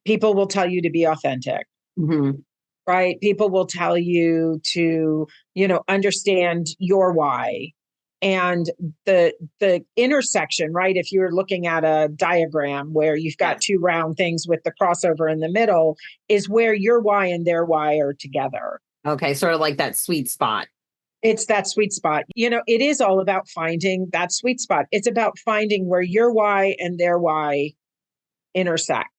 People will tell you to be authentic, Mm-hmm. right? People will tell you to, understand your why. And the intersection, right? If you're looking at a diagram where you've got two round things with the crossover in the middle, is where your why and their why are together. Okay, sort of like that sweet spot. It's that sweet spot. It is all about finding that sweet spot. It's about finding where your why and their why intersect.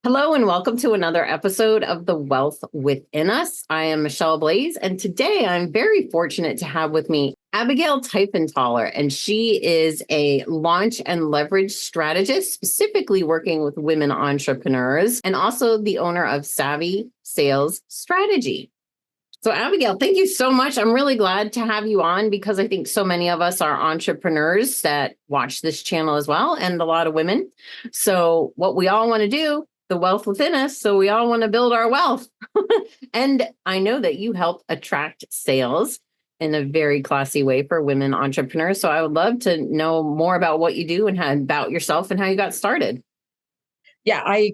Hello and welcome to another episode of The Wealth Within Us. I am Michelle Blaze, and today I'm very fortunate to have with me Abigail Tiefenthaler, and she is a launch and leverage strategist, specifically working with women entrepreneurs, and also the owner of Savvy Sales Strategy. So Abigail, thank you so much. I'm really glad to have you on because I think so many of us are entrepreneurs that watch this channel as well, and a lot of women. So what we all want to do, the wealth within us. So we all want to build our wealth. And I know that you help attract sales in a very classy way for women entrepreneurs. So I would love to know more about what you do and about yourself and how you got started. Yeah, I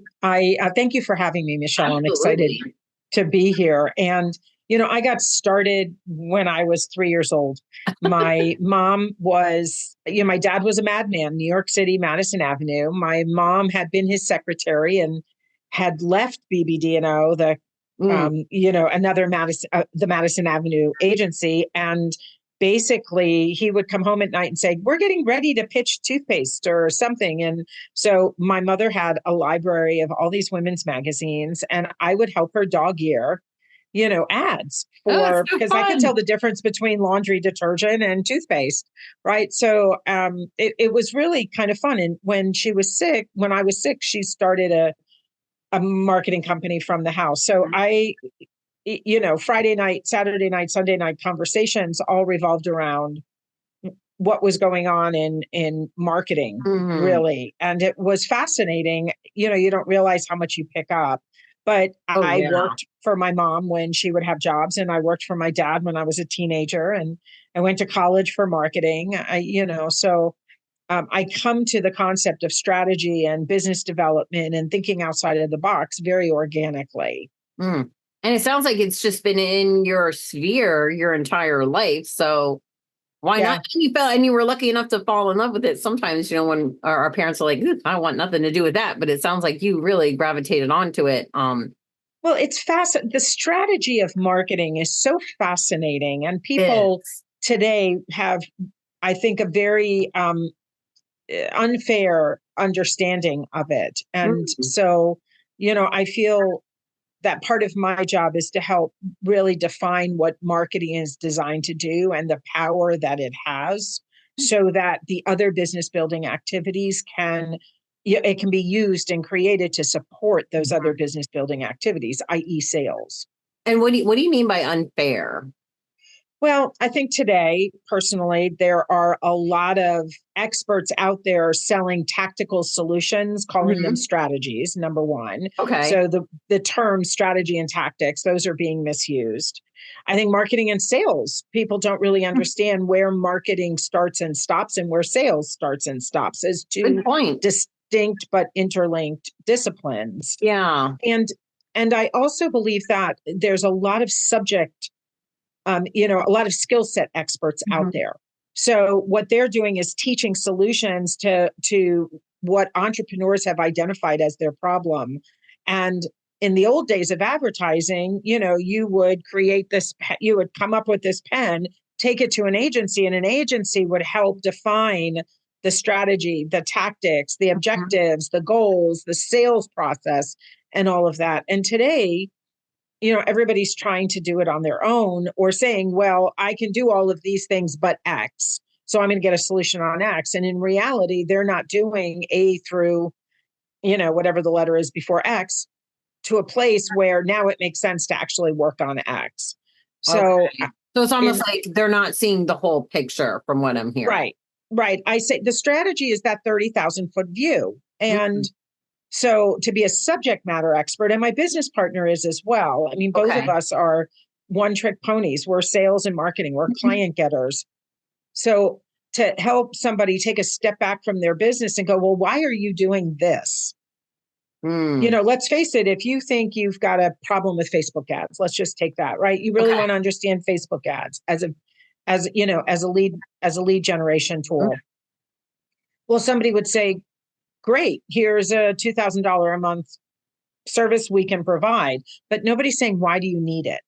thank you for having me, Michelle. Absolutely. I'm excited to be here. And, I got started when I was 3 years old. My mom was, my dad was a madman, New York City, Madison Avenue. My mom had been his secretary and had left BBD&O, another the Madison Avenue agency. And basically he would come home at night and say, we're getting ready to pitch toothpaste or something. And so my mother had a library of all these women's magazines, and I would help her dog ear, ads for, because I could tell the difference between laundry detergent and toothpaste. Right. So it was really kind of fun. And when I was sick, she started a marketing company from the house. So Friday night, Saturday night, Sunday night conversations all revolved around what was going on in marketing, really. And it was fascinating. You don't realize how much you pick up. But I worked for my mom when she would have jobs, and I worked for my dad when I was a teenager, and I went to college for marketing. I come to the concept of strategy and business development and thinking outside of the box very organically. And it sounds like it's just been in your sphere your entire life. So why not? And you were lucky enough to fall in love with it. Sometimes, when our parents are like, I want nothing to do with that. But it sounds like you really gravitated onto it. Well, it's fascinating. The strategy of marketing is so fascinating. And people today have, I think, a very unfair understanding of it. And so, I feel that part of my job is to help really define what marketing is designed to do and the power that it has, so that the other business building activities can be used and created to support those other business building activities, i.e. sales. And what do you mean by unfair? Well, I think today, personally, there are a lot of experts out there selling tactical solutions, calling them strategies, number one. Okay. So the term strategy and tactics, those are being misused. I think marketing and sales, people don't really understand where marketing starts and stops and where sales starts and stops as two distinct but interlinked disciplines. Yeah. And I also believe that there's a lot of a lot of skill set experts out there. So what they're doing is teaching solutions to what entrepreneurs have identified as their problem. And in the old days of advertising, you would you would come up with this pen, take it to an agency, and an agency would help define the strategy, the tactics, the objectives, the goals, the sales process, and all of that. And today, everybody's trying to do it on their own, or saying, well, I can do all of these things, but X. So I'm going to get a solution on X. And in reality, they're not doing A through, whatever the letter is before X, to a place where now it makes sense to actually work on X. So it's almost like they're not seeing the whole picture from what I'm hearing. Right. I say the strategy is that 30,000 foot view. And so to be a subject matter expert, and my business partner is as well. I mean, both of us are one trick ponies. We're sales and marketing. We're client getters. So to help somebody take a step back from their business and go, well, why are you doing this? Let's face it, if you think you've got a problem with Facebook ads, let's just take that, right? You really want to understand Facebook ads as a lead generation tool. Well, somebody would say, great, here's a $2,000 a month service we can provide, but nobody's saying, why do you need it?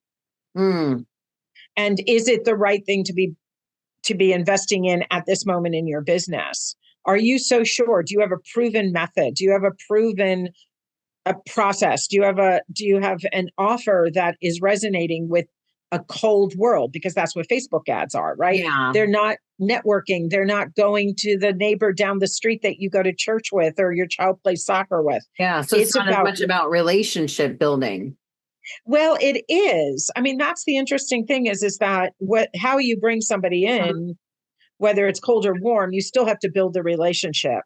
And is it the right thing to be investing in at this moment in your business? Are you so sure? Do you have a proven method? Do you have a proven process? Do you have an offer that is resonating with a cold world? Because that's what Facebook ads are, right? Yeah. They're not networking. They're not going to the neighbor down the street that you go to church with or your child plays soccer with. Yeah. So it's not as much about relationship building. Well, it is. I mean, that's the interesting thing is that how you bring somebody in, whether it's cold or warm, you still have to build the relationship.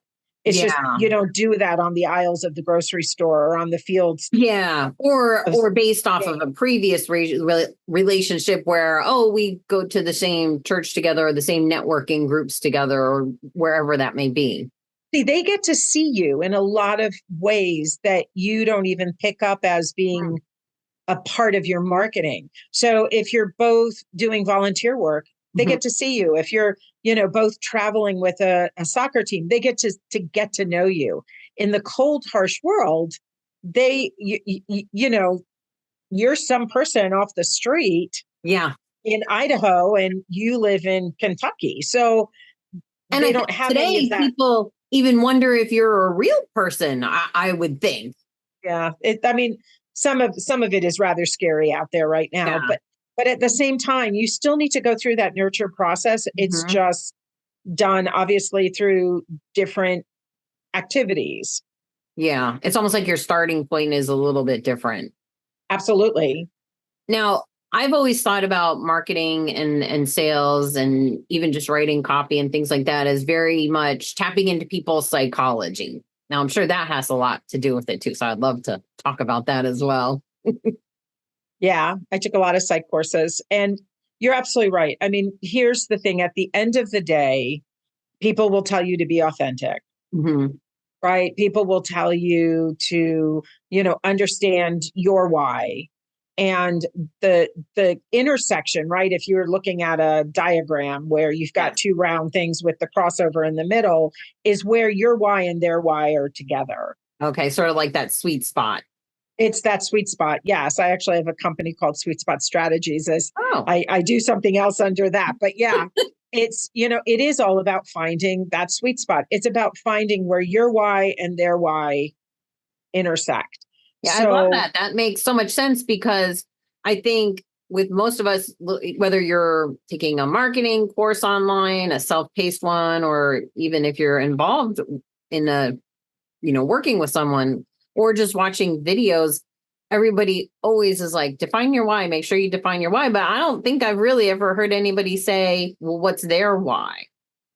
It's just, you don't do that on the aisles of the grocery store or on the fields. Yeah. Or based off of a previous relationship where, we go to the same church together or the same networking groups together or wherever that may be. See, they get to see you in a lot of ways that you don't even pick up as being a part of your marketing. So if you're both doing volunteer work, they get to see you. If you're, both traveling with a soccer team, they get to get to know you. In the cold, harsh world, you're some person off the street. Yeah. In Idaho, and you live in Kentucky. So they don't have any of that. People even wonder if you're a real person, I would think. Yeah. Some of it is rather scary out there right now, but at the same time, you still need to go through that nurture process. It's just done obviously through different activities. Yeah. It's almost like your starting point is a little bit different. Absolutely. Now, I've always thought about marketing and sales and even just writing copy and things like that as very much tapping into people's psychology. Now, I'm sure that has a lot to do with it too. So I'd love to talk about that as well. Yeah, I took a lot of psych courses and you're absolutely right. I mean, here's the thing. At the end of the day, people will tell you to be authentic, right? People will tell you to, understand your why. And the intersection, right? If you're looking at a diagram where you've got two round things with the crossover in the middle, is where your why and their why are together. Okay, sort of like that sweet spot. It's that sweet spot. Yes, I actually have a company called Sweet Spot Strategies. I do something else under that, but yeah, it's it is all about finding that sweet spot. It's about finding where your why and their why intersect. Yeah, I love that. That makes so much sense because I think with most of us, whether you're taking a marketing course online, a self-paced one, or even if you're involved in working with someone or just watching videos, everybody always is like, define your why, make sure you define your why. But I don't think I've really ever heard anybody say, well, what's their why?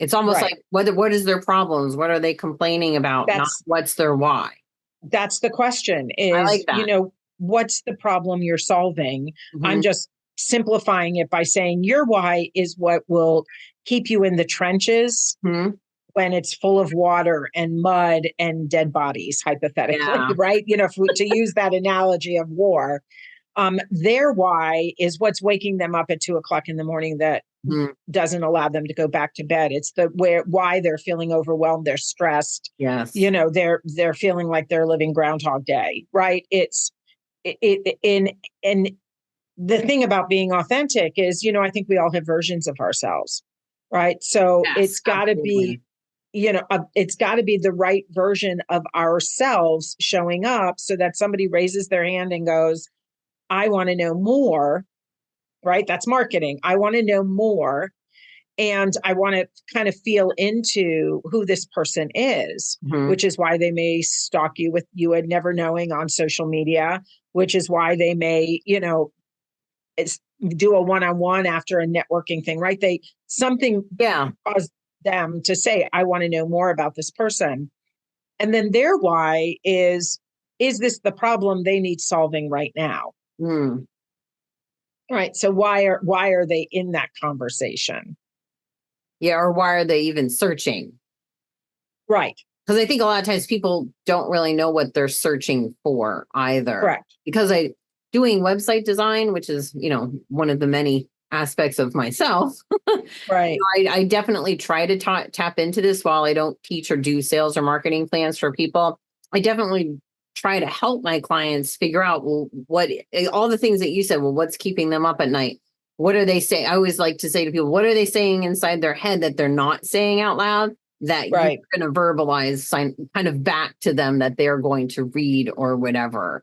It's almost like what is their problems? What are they complaining about? Not what's their why. That's the question is, I like that. What's the problem you're solving? I'm just simplifying it by saying your why is what will keep you in the trenches when it's full of water and mud and dead bodies, hypothetically, right? To use that analogy of war, their why is what's waking them up at 2:00 in the morning that doesn't allow them to go back to bed. It's why they're feeling overwhelmed. They're stressed. Yes. They're feeling like they're living Groundhog Day, right? And the thing about being authentic is, I think we all have versions of ourselves, right? So it's got to be, it's got to be the right version of ourselves showing up so that somebody raises their hand and goes, I want to know more. Right? That's marketing. I want to know more. And I want to kind of feel into who this person is, which is why they may stalk you with you and never knowing on social media, which is why they may, do a one-on-one after a networking thing, right? Something caused them to say, I want to know more about this person. And then their why is this the problem they need solving right now? Right. So why are they in that conversation? Yeah. Or why are they even searching? Right. Because I think a lot of times people don't really know what they're searching for either. Correct. Because doing website design, which is, one of the many aspects of myself, Right. I definitely try to tap into this while I don't teach or do sales or marketing plans for people. I definitely try to help my clients figure out, well, what all the things that you said, well, what's keeping them up at night? What are they saying? I always like to say to people, what are they saying inside their head that they're not saying out loud that Right. you're going to verbalize kind of back to them that they're going to read or whatever.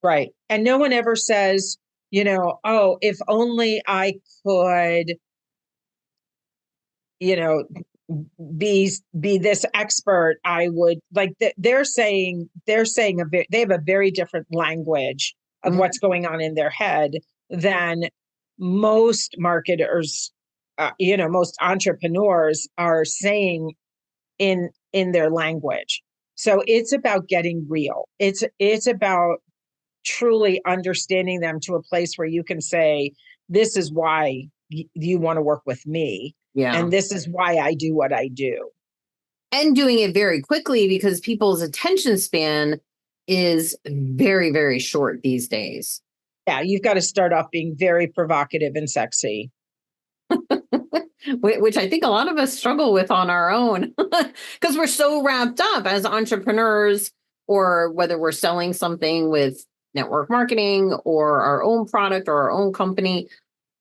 Right. And no one ever says, oh, if only I could, be this expert, I would like they're saying they have a very different language of Mhm. what's going on in their head than most marketers, most entrepreneurs are saying in their language. So it's about getting real. It's about truly understanding them to a place where you can say, this is why you want to work with me. Yeah. And this is why I do what I do. And doing it very quickly because people's attention span is very, very short these days. Yeah, you've got to start off being very provocative and sexy. Which I think a lot of us struggle with on our own because we're so wrapped up as entrepreneurs, or whether we're selling something with network marketing or our own product or our own company.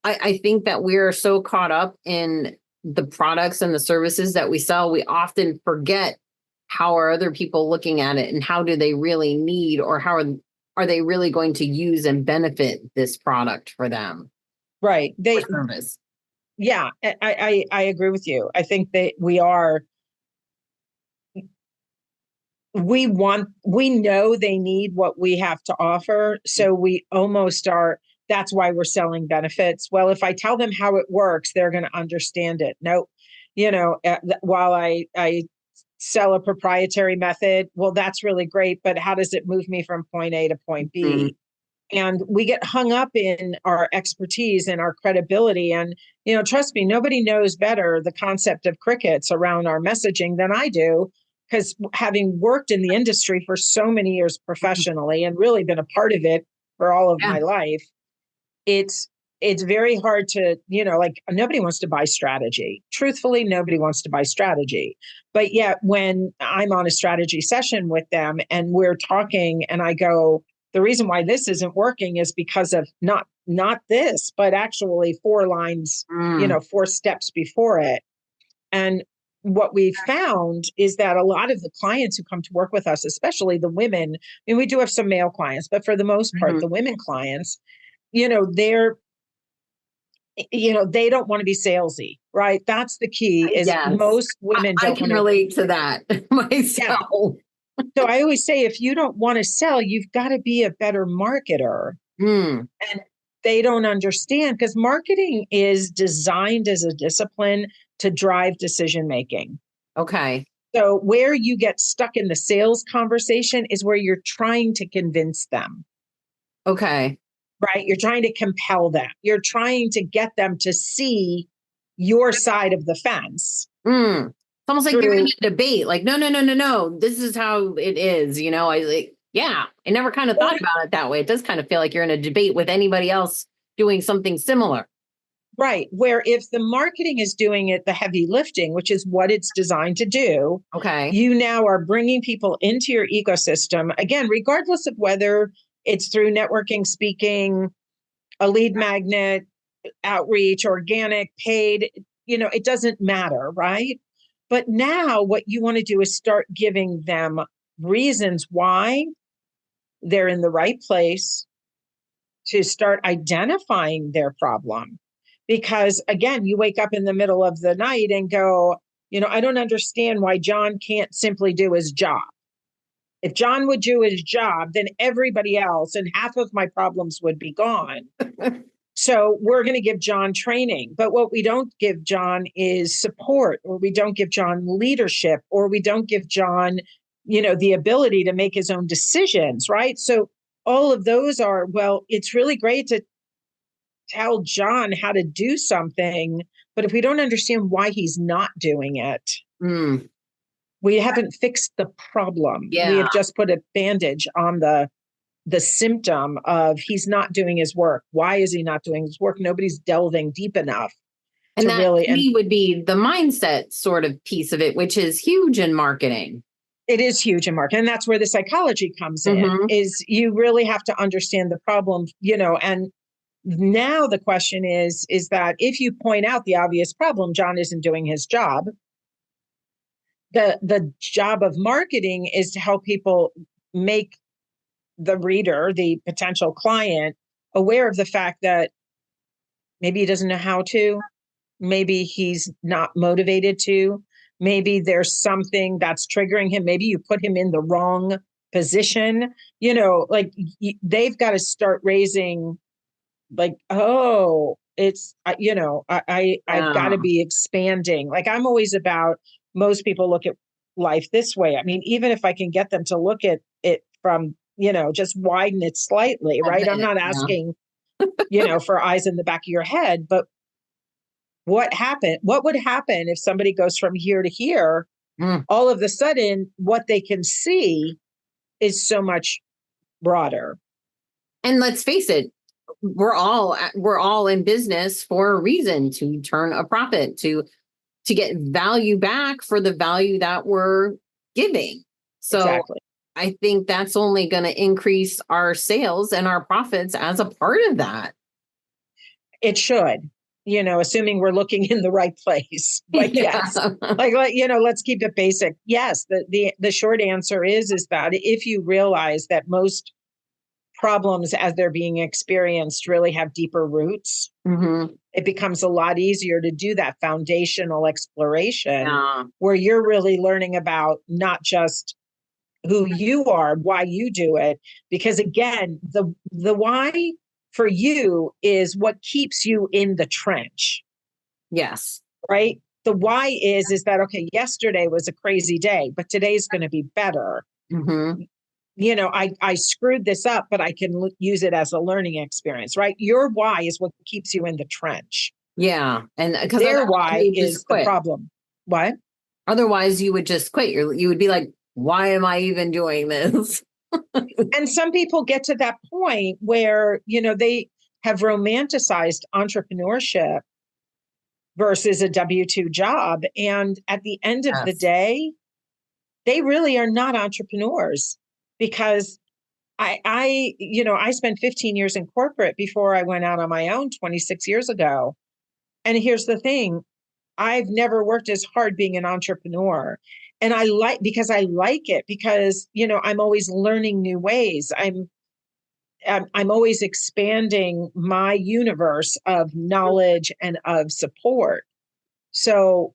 I think that we're so caught up in the products and the services that we sell, we often forget how are other people looking at it and how do they really need, or how are they really going to use and benefit this product for them? Right. Service. Yeah, I agree with you. I think that we know they need what we have to offer. So we almost are, that's why we're selling benefits. Well, if I tell them how it works, they're going to understand it. Nope. While I sell a proprietary method, well, that's really great, but how does it move me from point A to point B? Mm-hmm. And we get hung up in our expertise and our credibility. And, trust me, nobody knows better the concept of crickets around our messaging than I do, because having worked in the industry for so many years professionally and really been a part of it for all of my life, it's very hard to, like nobody wants to buy strategy. Truthfully, nobody wants to buy strategy. But yet when I'm on a strategy session with them and we're talking and I go, the reason why this isn't working is because of not this, but actually 4 lines, 4 steps before it. And what we found is that a lot of the clients who come to work with us, especially the women, I mean, we do have some male clients, but for the most part, the women clients, they're, they don't want to be salesy, right? That's the key is most women don't. I can relate to that myself. Yeah. So I always say, if you don't want to sell, you've got to be a better marketer. And they don't understand because marketing is designed as a discipline to drive decision making. Okay. So where you get stuck in the sales conversation is where you're trying to convince them. Okay. Right? You're trying to compel them. You're trying to get them to see your side of the fence. It's almost like you're in a debate. Like, no. This is how it is. I never kind of thought about it that way. It does kind of feel like you're in a debate with anybody else doing something similar. Right. Where if the marketing is doing it, the heavy lifting, which is what it's designed to do. Okay. You now are bringing people into your ecosystem, again, regardless of whether it's through networking, speaking, a lead magnet, outreach, organic, paid, it doesn't matter, right? But now what you want to do is start giving them reasons why they're in the right place, to start identifying their problem. Because again, you wake up in the middle of the night and go, I don't understand why John can't simply do his job. If John would do his job, then everybody else and half of my problems would be gone. So we're going to give John training. But what we don't give John is support, or we don't give John leadership, or we don't give John, the ability to make his own decisions, right? So all of those are, well, it's really great to tell John how to do something, But if we don't understand why he's not doing it, Mm, we haven't fixed the problem. We yeah. have just put a bandage on the symptom of he's not doing his work. Why is he not doing his work? Nobody's delving deep enough And to that really, to and me would be the mindset sort of piece of it, which is huge in marketing. it is huge in marketing. And that's where the psychology comes in, Mm-hmm. is you really have to understand the problem, and now the question is that if you point out the obvious problem, John isn't doing his job. The job of marketing is to help people make the reader, the potential client, aware of the fact that maybe he doesn't know how to, maybe he's not motivated to, maybe there's something that's triggering him, maybe you put him in the wrong position, like they've got to start raising, like, oh, it's I've got to be expanding. Like, I'm always about, most people look at life this way. I mean, even if I can get them to look at it from, just widen it slightly, A right? I'm bit, not yeah. asking, for eyes in the back of your head, but what would happen if somebody goes from here to here? Mm. All of a sudden, what they can see is so much broader. And let's face it, we're all in business for a reason, to turn a profit, to get value back for the value that we're giving. So Exactly. I think that's only going to increase our sales and our profits as a part of that. It should, assuming we're looking in the right place. Like, Yeah. yes, let's keep it basic. Yes, the short answer is that if you realize that most problems as they're being experienced really have deeper roots, Mm-hmm. it becomes a lot easier to do that foundational exploration, Yeah. where you're really learning about not just who you are, why you do it, because again, the why for you is what keeps you in the trench. Yes. Right? The why is that, okay, yesterday was a crazy day, but today's going to be better. Mm-hmm. I screwed this up, but I can use it as a learning experience, right? Your why is what keeps you in the trench. Yeah. And because Their why is the quit. problem. What? Otherwise, you would just quit. You would be like, why am I even doing this? And some people get to that point where, they have romanticized entrepreneurship versus a W-2 job. And at the end of the Yes. day, they really are not entrepreneurs, because I spent 15 years in corporate before I went out on my own 26 years ago. And here's the thing, I've never worked as hard being an entrepreneur. And because I like it, because, I'm always learning new ways. I'm always expanding my universe of knowledge and of support. So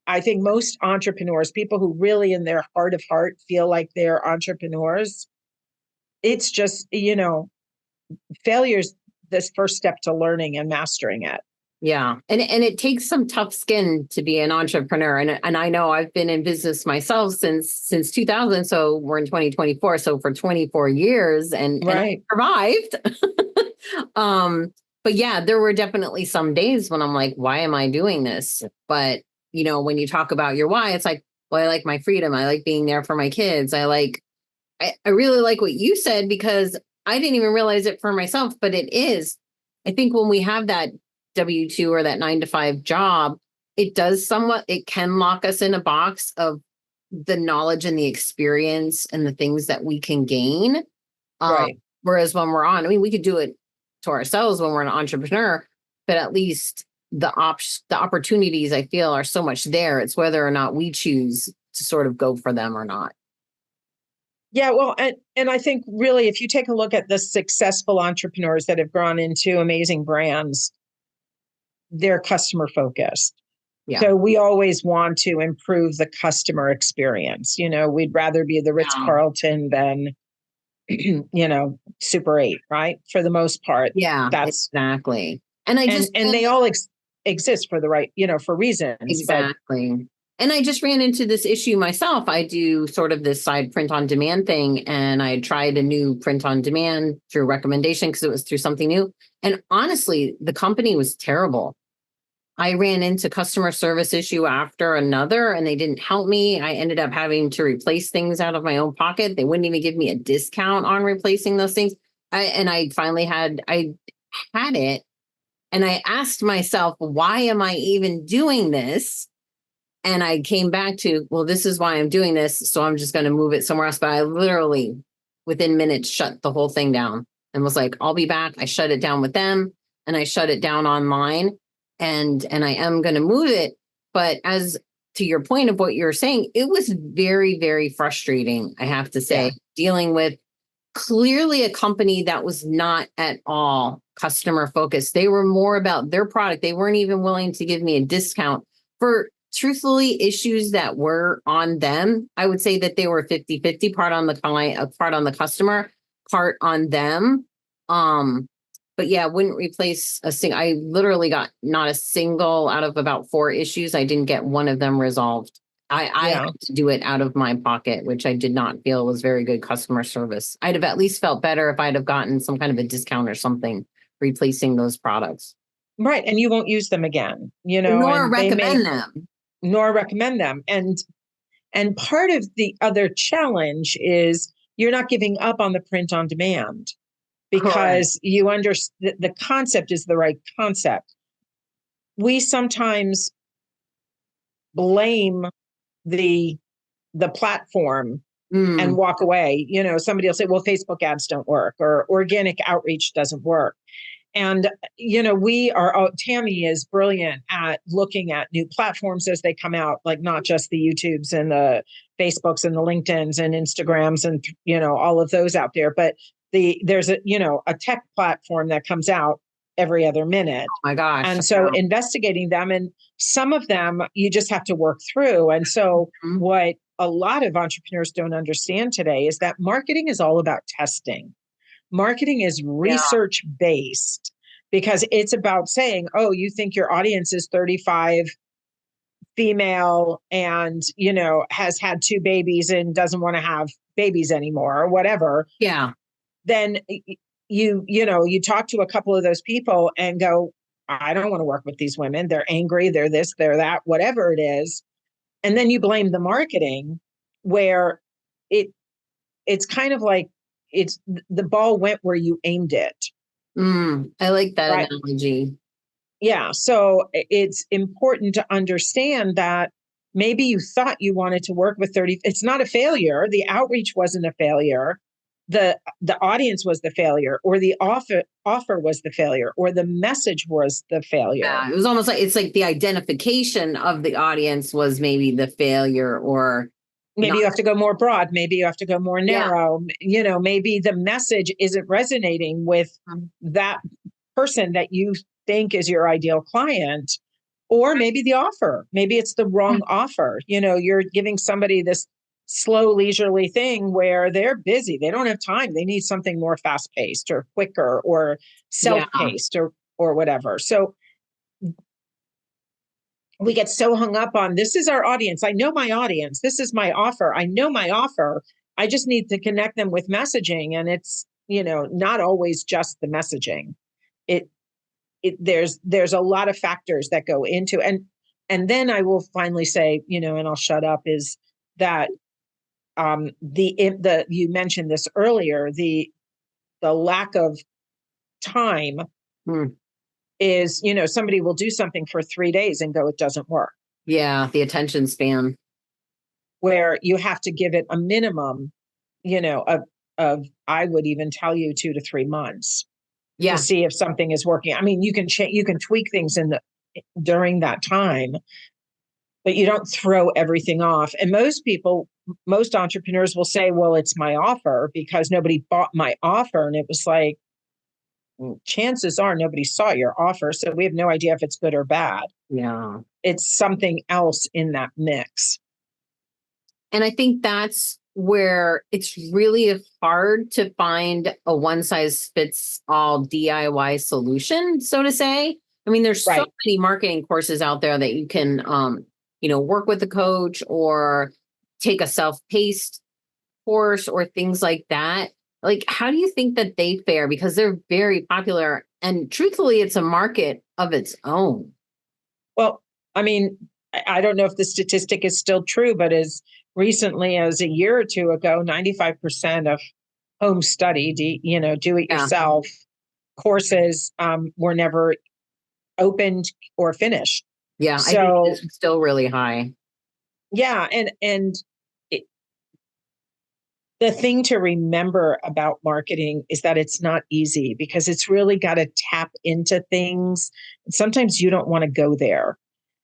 I think most entrepreneurs, people who really in their heart of heart feel like they're entrepreneurs, it's just, failure's this first step to learning and mastering it. Yeah. And it takes some tough skin to be an entrepreneur. And I know I've been in business myself since 2000. So we're in 2024. So for 24 years and I survived. But yeah, there were definitely some days when I'm like, why am I doing this? But when you talk about your why, it's like, well, I like my freedom. I like being there for my kids. I really like what you said, because I didn't even realize it for myself, but it is. I think when we have that W-2 or that 9-to-5 job, it can lock us in a box of the knowledge and the experience and the things that we can gain. Right. Whereas when we're on, I mean, we could do it to ourselves when we're an entrepreneur, but at least the opportunities, I feel, are so much there. It's whether or not we choose to sort of go for them or not. Yeah, well, and I think really, if you take a look at the successful entrepreneurs that have grown into amazing brands, they're customer focused. Yeah. So we always want to improve the customer experience. We'd rather be the Ritz-Carlton than, Super 8, right? For the most part. Yeah, that's exactly. And they all exist for the right, for reasons. Exactly. But and I just ran into this issue myself. I do sort of this side print on demand thing, and I tried a new print on demand through recommendation because it was through something new. And honestly, the company was terrible. I ran into customer service issue after another, and they didn't help me. I ended up having to replace things out of my own pocket. They wouldn't even give me a discount on replacing those things. I finally I had it, and I asked myself, why am I even doing this? And I came back to, well, this is why I'm doing this. So I'm just going to move it somewhere else. But I literally, within minutes, shut the whole thing down and was like, I'll be back. I shut it down with them, and I shut it down online. And I am going to move it. But as to your point of what you're saying, it was very, very frustrating, I have to say, dealing with clearly a company that was not at all customer focused. They were more about their product. They weren't even willing to give me a discount for truthfully issues that were on them. I would say that they were 50-50, part on the client, part on the customer, part on them. But yeah, wouldn't replace a single. I literally got not a single out of about 4 issues. I didn't get one of them resolved. I had to do it out of my pocket, which I did not feel was very good customer service. I'd have at least felt better if I'd have gotten some kind of a discount or something replacing those products. Right. And you won't use them again, Nor recommend them. Nor recommend them. And part of the other challenge is you're not giving up on the print on demand, because you understand the concept is the right concept. We sometimes blame the platform and walk away. Somebody will say, well, Facebook ads don't work, or organic outreach doesn't work. And, Tammy is brilliant at looking at new platforms as they come out, like not just the YouTubes and the Facebooks and the LinkedIns and Instagrams and, all of those out there, but there's a tech platform that comes out every other minute. Oh my gosh. And so investigating them, and some of them you just have to work through. And so what a lot of entrepreneurs don't understand today is that marketing is all about testing. Marketing is research based, because it's about saying, oh, you think your audience is 35 female and, has had 2 babies and doesn't want to have babies anymore or whatever. Yeah. Then you talk to a couple of those people and go, I don't want to work with these women. They're angry. They're this, they're that, whatever it is. And then you blame the marketing, where it's kind of like the ball went where you aimed it. I like that analogy. Yeah. So it's important to understand that maybe you thought you wanted to work with 30. It's not a failure. The outreach wasn't a failure. The audience was the failure, or the offer was the failure, or the message was the failure. Yeah, it was almost like it's like the identification of the audience was maybe the failure, or maybe you have to go more broad. Maybe you have to go more narrow. Maybe the message isn't resonating with that person that you think is your ideal client, or maybe the offer. Maybe it's the wrong offer. You're giving somebody this slow, leisurely thing where they're busy. They don't have time. They need something more fast-paced or quicker or self-paced or whatever. So we get so hung up on, this is our audience. I know my audience. This is my offer. I know my offer. I just need to connect them with messaging. And it's, not always just the messaging. There's a lot of factors that go into, and then I will finally say, and I'll shut up, is that you mentioned this earlier, the lack of time is, somebody will do something for 3 days and go, it doesn't work. Yeah. The attention span, where you have to give it a minimum, of I would even tell you 2 to 3 months to see if something is working. I mean, you can tweak things during that time, but you don't throw everything off. And most entrepreneurs will say, well, it's my offer because nobody bought my offer. And it was like, chances are nobody saw your offer. So we have no idea if it's good or bad. Yeah. It's something else in that mix. And I think that's where it's really hard to find a one-size-fits-all DIY solution, so to say. I mean, there's so many marketing courses out there that you can, work with a coach or take a self-paced course or things like that. Like, how do you think that they fare? Because they're very popular, and truthfully, it's a market of its own. Well, I mean, I don't know if the statistic is still true, but as recently as a year or two ago, 95% of home study, do it Yeah. yourself courses were never opened or finished. Yeah. I think So it's still really high. yeah, and it, the thing to remember about marketing is that it's not easy because it's really got to tap into things. Sometimes you don't want to go there.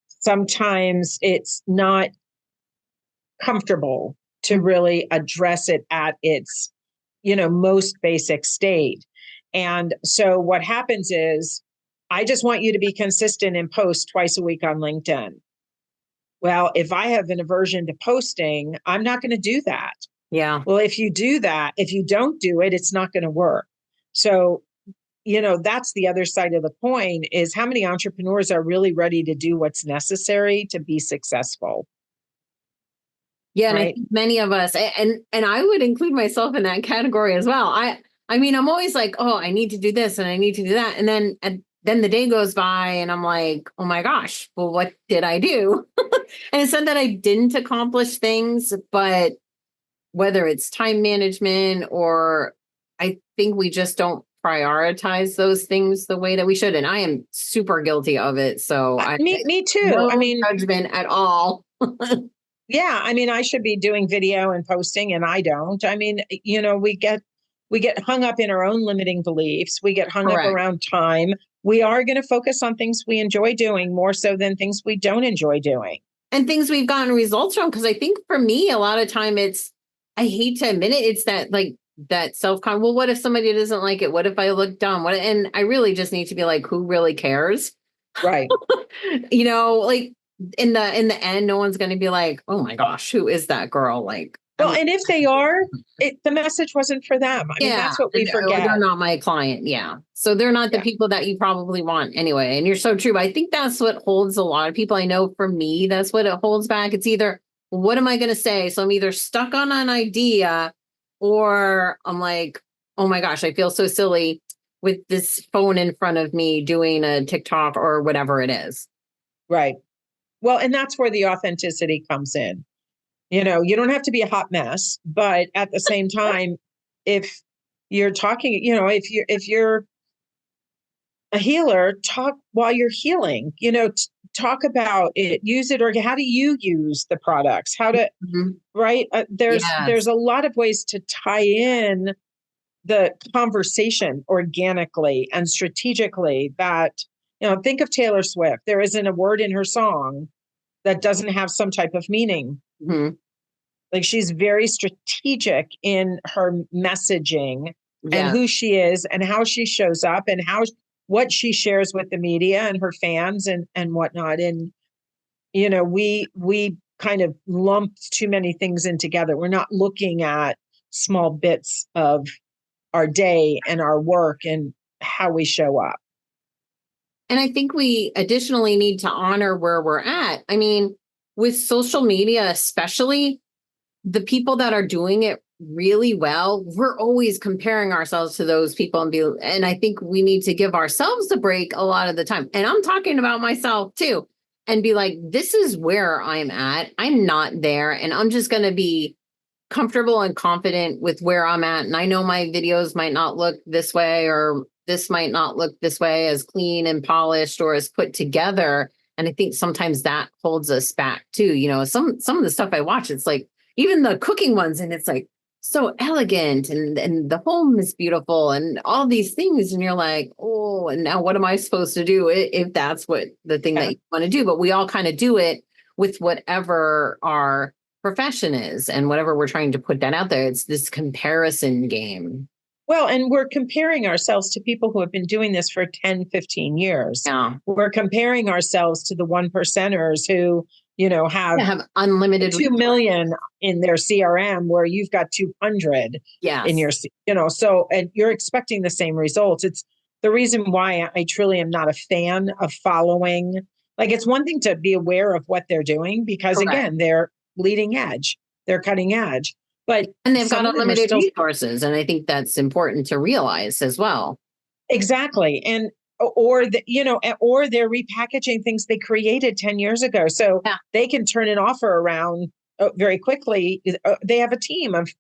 Sometimes it's not comfortable to really address it at its, most basic state. And so what happens is, I just want you to be consistent and post twice a week on LinkedIn. Well, if I have an aversion to posting, I'm not going to do that. Yeah. Well, if you do that, if you don't do it, it's not going to work. So, that's the other side of the coin is how many entrepreneurs are really ready to do what's necessary to be successful. Yeah, and I Right. think many of us, and I would include myself in that category as well. I mean, I'm always like, oh, I need to do this and I need to do that, and then the day goes by, and I'm like, oh my gosh, well, what did I do? And it's not that I didn't accomplish things, but whether it's time management or I think we just don't prioritize those things the way that we should, and I am super guilty of it. So Me too. I no mean, judgment at all. yeah, I mean, I should be doing video and posting and I don't. I mean, we get hung up in our own limiting beliefs. We get hung up Correct. around time. We are going to focus on things we enjoy doing more so than things we don't enjoy doing. And things we've gotten results from. Because I think for me, a lot of time I hate to admit it, it's that like that self-con. Well, what if somebody doesn't like it? What if I look dumb? And I really just need to be like, who really cares? Right. Like in the end, no one's going to be like, oh my gosh, who is that girl? Like, Well, and if they are, the message wasn't for them. I mean, yeah, that's what we or forget. they're not my client. Yeah. So they're not the Yeah. people that you probably want anyway. And you're so true. But I think that's what holds a lot of people. I know for me, that's what it holds back. It's either, what am I going to say? So I'm either stuck on an idea or I'm like, oh my gosh, I feel so silly with this phone in front of me doing a TikTok or whatever it is. Right. Well, and that's where the authenticity comes in. You don't have to be a hot mess, but at the same time, if you're talking, if you're a healer, talk while you're healing, talk about it, use it, or how do you use the products? How to, right? There's Yes. a lot of ways to tie in the conversation organically and strategically that, think of Taylor Swift. There isn't a word in her song that doesn't have some type of meaning. Mhm. Like she's very strategic in her messaging and Yeah. who she is and how she shows up and what she shares with the media and her fans and whatnot. And we kind of lumped too many things in together. We're not looking at small bits of our day and our work and how we show up. And I think we additionally need to honor where we're at. I mean, with social media, especially the people that are doing it really well, we're always comparing ourselves to those people and I think we need to give ourselves a break a lot of the time. And I'm talking about myself too, and be like, this is where I'm at. I'm not there. And I'm just going to be comfortable and confident with where I'm at. And I know my videos might not look this way, or this might not look this way, as clean and polished or as put together. And I think sometimes that holds us back too. Some of the stuff I watch, it's like even the cooking ones, and it's like so elegant and the home is beautiful and all these things. And you're like, oh, and now what am I supposed to do if that's what the thing that you want to do? But we all kind of do it with whatever our profession is and whatever we're trying to put that out there. It's this comparison game. Well, and we're comparing ourselves to people who have been doing this for 10, 15 years. Yeah. We're comparing ourselves to the one percenters who, have unlimited 2 million in their CRM where you've got 200 in your, so, and you're expecting the same results. It's the reason why I truly am not a fan of following. Like, it's one thing to be aware of what they're doing because Correct. Again, they're leading edge, they're cutting edge. And they've got unlimited resources. And I think that's important to realize as well. Exactly. And or they're repackaging things they created 10 years ago. So Yeah. they can turn an offer around very quickly. They have a team of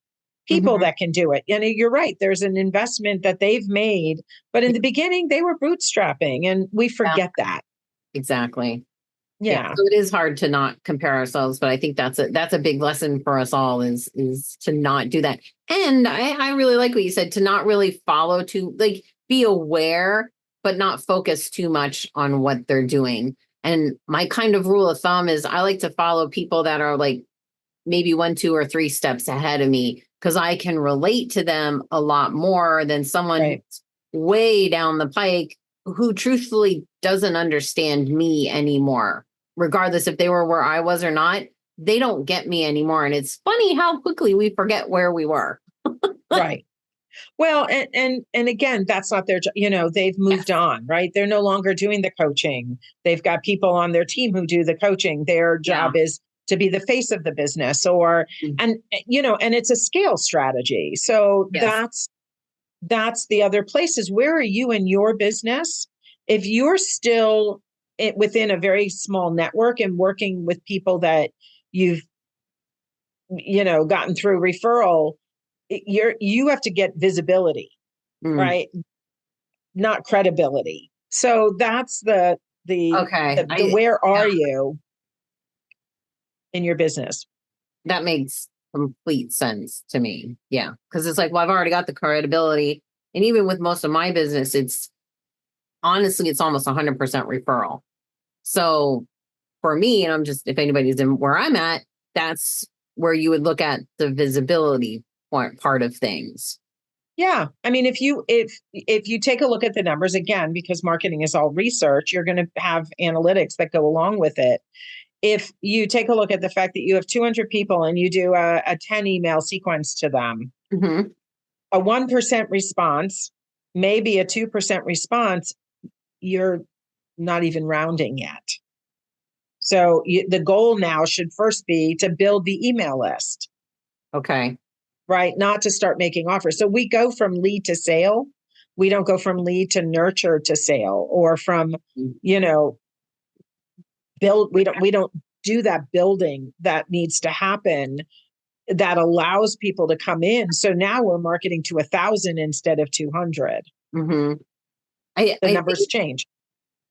people Mhm. that can do it. And you're right. There's an investment that they've made, but in the beginning they were bootstrapping, and we Yeah, forget that. exactly. Yeah. Yeah. So it is hard to not compare ourselves, but I think that's a big lesson for us all is to not do that. And I really like what you said, to not really follow to like be aware, but not focus too much on what they're doing. And my kind of rule of thumb is I like to follow people that are like maybe 1, 2, or 3 steps ahead of me, because I can relate to them a lot more than someone Right. who's way down the pike who truthfully doesn't understand me anymore. Regardless if they were where I was or not, they don't get me anymore. And it's funny how quickly we forget where we were. Right. Well, and again, that's not their job. They've moved on, right? They're no longer doing the coaching. They've got people on their team who do the coaching. Their Yeah. job is to be the face of the business, and it's a scale strategy. So Yes. that's the other places. Where are you in your business? If you're still within a very small network and working with people that you've gotten through referral, you have to get visibility, Mm. right? Not credibility. So that's Okay. the where are Yeah, you in your business? that makes complete sense to me. Yeah. Because it's like, well, I've already got the credibility. And even with most of my business, it's honestly, it's almost 100% referral. So for me, and I'm just, if anybody's in where I'm at, that's where you would look at the visibility part of things. Yeah. I mean, if you take a look at the numbers again, because marketing is all research, you're going to have analytics that go along with it. If you take a look at the fact that you have 200 people and you do a 10 email sequence to them, Mm-hmm. a 1% response, maybe a 2% response, you're not even rounding yet. So the goal now should first be to build the email list, Okay. right? Not to start making offers. So we go from lead to sale. We don't go from lead to nurture to sale, or from, build. We don't do that building that needs to happen that allows people to come in. So now we're marketing to 1,000 instead of 200. Mm-hmm. I, The I numbers think change.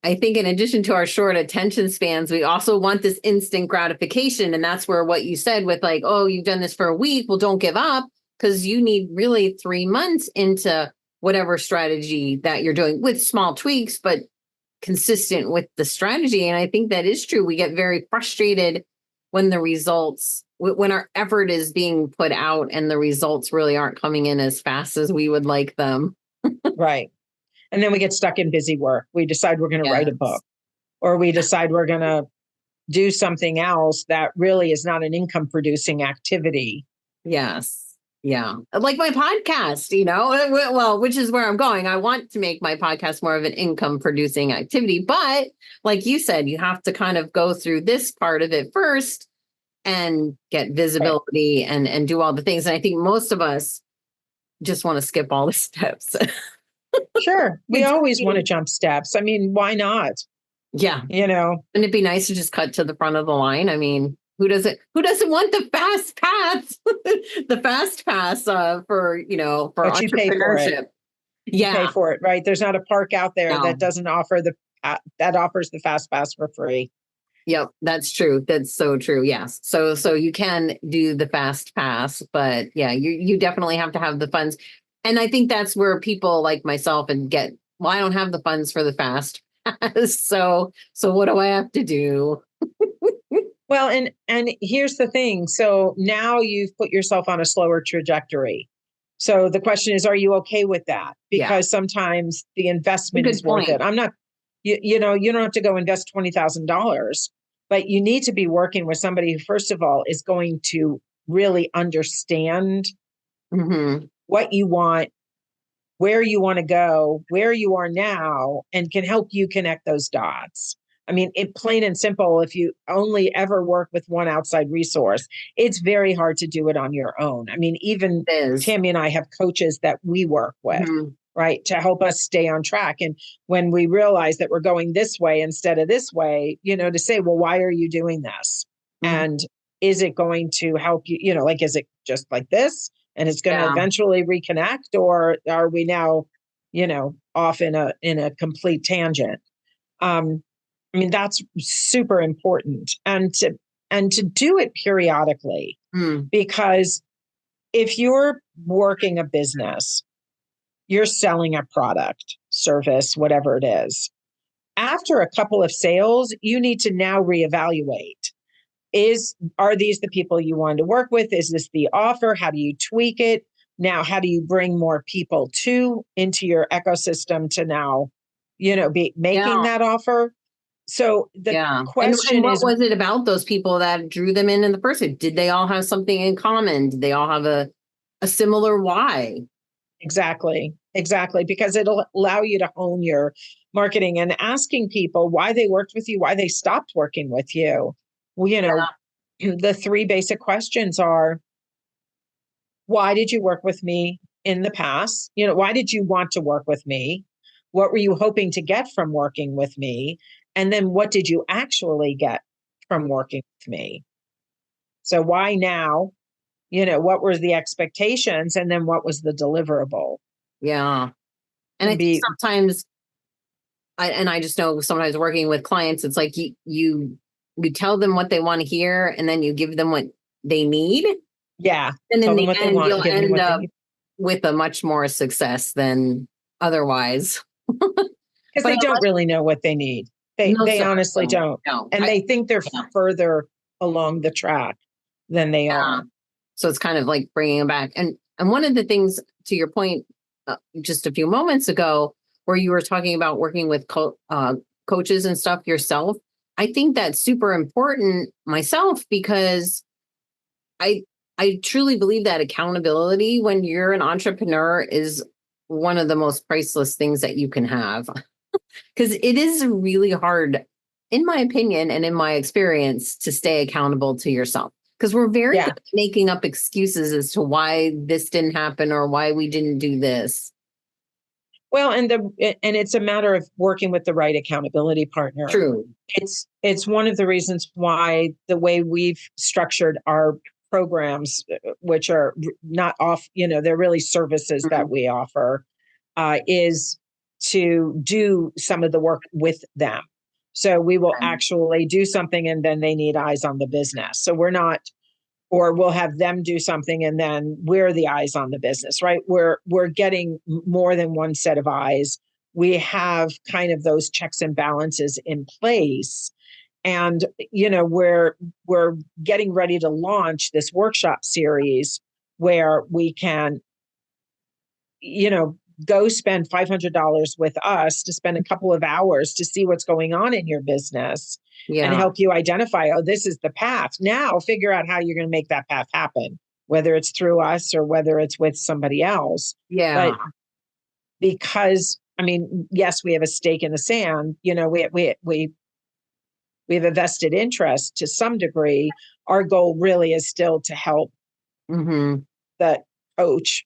I think in addition to our short attention spans, we also want this instant gratification. And that's where what you said with like, oh, you've done this for a week. Well, don't give up, because you need really 3 months into whatever strategy that you're doing with small tweaks, but consistent with the strategy. And I think that is true. We get very frustrated when when our effort is being put out and the results really aren't coming in as fast as we would like them. Right. And then we get stuck in busy work. We decide we're going to write a Yes. book, or we decide we're going to do something else that really is not an income producing activity. Yes. Yeah. Like my podcast, well, which is where I'm going. I want to make my podcast more of an income producing activity. But like you said, you have to kind of go through this part of it first and get Right. visibility and do all the things. And I think most of us just want to skip all the steps. Sure. We It's, always want to jump steps. I mean, why not? yeah. You know, Wouldn't it be nice to just cut to the front of the line? I mean, who doesn't want the fast pass, the fast pass for but you pay for it. entrepreneurship? You pay Yeah. for it, right? There's not a park out there that No. doesn't offer that offers the fast pass for free. Yep, that's true. That's so true. Yes. So you can do the fast pass, but yeah, you definitely have to have the funds. And I think that's where people like myself well, I don't have the funds for the fast pass. So what do I have to do? Well, and here's the thing. So now you've put yourself on a slower trajectory. So the question is, are you okay with that? Yeah. Because sometimes the investment Good is worth point. it. I'm not, you don't have to go invest $20,000, but you need to be working with somebody who, first of all, is going to really understand Mm-hmm. what you want, where you want to go, where you are now, and can help you connect those dots. I mean, plain and simple, if you only ever work with one outside resource, it's very hard to do it on your own. I mean, even It is. Tammy and I have coaches that we work with. Mm-hmm. right? To help us stay on track. And when we realize that we're going this way instead of this way, to say, well, why are you doing this? Mhm. And is it going to help you, like, is it just like this and it's going to Yeah. eventually reconnect, or are we now, off in a complete tangent? I mean, that's super important, and to do it periodically, Mm. because if you're working a business, you're selling a product, service, whatever it is. After a couple of sales, you need to now reevaluate. Are these the people you want to work with? Is this the offer? How do you tweak it? Now, how do you bring more people into your ecosystem to now, be making Yeah. that offer? So the Yeah. And question what is, was it about those people that drew them in the first place? Did they all have something in common? Did they all have a similar why? exactly, because it'll allow you to hone your marketing, and asking people why they worked with you, why they stopped working with you. Well, the three basic questions are: why did you work with me in the past? Why did you want to work with me? What were you hoping to get from working with me? And then what did you actually get from working with me? So why now? What were the expectations? And then what was the deliverable? Yeah. And I Can think be, sometimes I just know sometimes working with clients, it's like you tell them what they want to hear and then you give them what they need. yeah, And in tell them the what they end, want, you'll give them end what they up need. with a much more success than otherwise. Because But they don't really know what they need. most They of us honestly don't. don't. No, And they think they're yeah, further along the track than they yeah. are. So it's kind of like bringing them back. And one of the things, to your point, just a few moments ago, where you were talking about working with coaches and stuff yourself, I think that's super important myself because I I truly believe that accountability when you're an entrepreneur is one of the most priceless things that you can have. Because it is really hard, in my opinion and in my experience, to stay accountable to yourself. Because we're very Yeah. good at making up excuses as to why this didn't happen or why we didn't do this. Well, and it's a matter of working with the right accountability partner. True. It's one of the reasons why the way we've structured our programs, which are not off, they're really services that Mhm. we offer, is to do some of the work with them. So we will actually do something, and then they need eyes on the business. So we're not, or we'll have them do something and then we're the eyes on the business, right? We're getting more than one set of eyes. We have kind of those checks and balances in place. And we're getting ready to launch this workshop series where we can, go spend $500 with us to spend a couple of hours to see what's going on in your business and Yeah. help you identify, oh, this is the path. Now figure out how you're going to make that path happen, whether it's through us or whether it's with somebody else. Yeah. But because, I mean, yes, we have a stake in the sand, we have a vested interest to some degree. Our goal really is still to help Hmm. the coach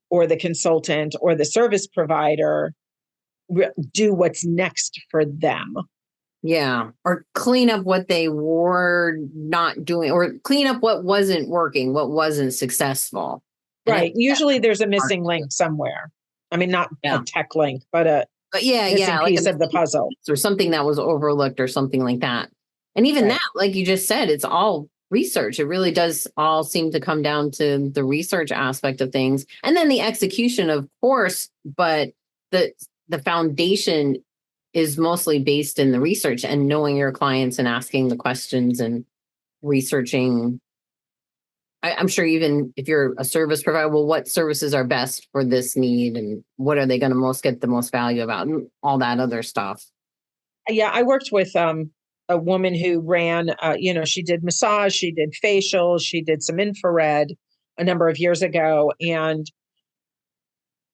or the consultant or the service provider do what's next for them. Yeah. Or clean up what they were not doing, or clean up what wasn't working, what wasn't successful. And I Right. think that's Usually there's a hard missing to do. link somewhere. I mean, not a Yeah. tech link, but a But yeah, missing yeah, like a piece of the missing puzzle. piece or something that was overlooked or something like that. And even Right. that, like you just said, it's all research. It really does all seem to come down to the research aspect of things. And then the execution, of course, but the the foundation is mostly based in the research and knowing your clients and asking the questions and researching. I'm sure even if you're a service provider, well, what services are best for this need and what are they going to most get the most value about and all that other stuff. Yeah, I worked with a woman who ran, she did massage, she did facials, she did some infrared a number of years ago. And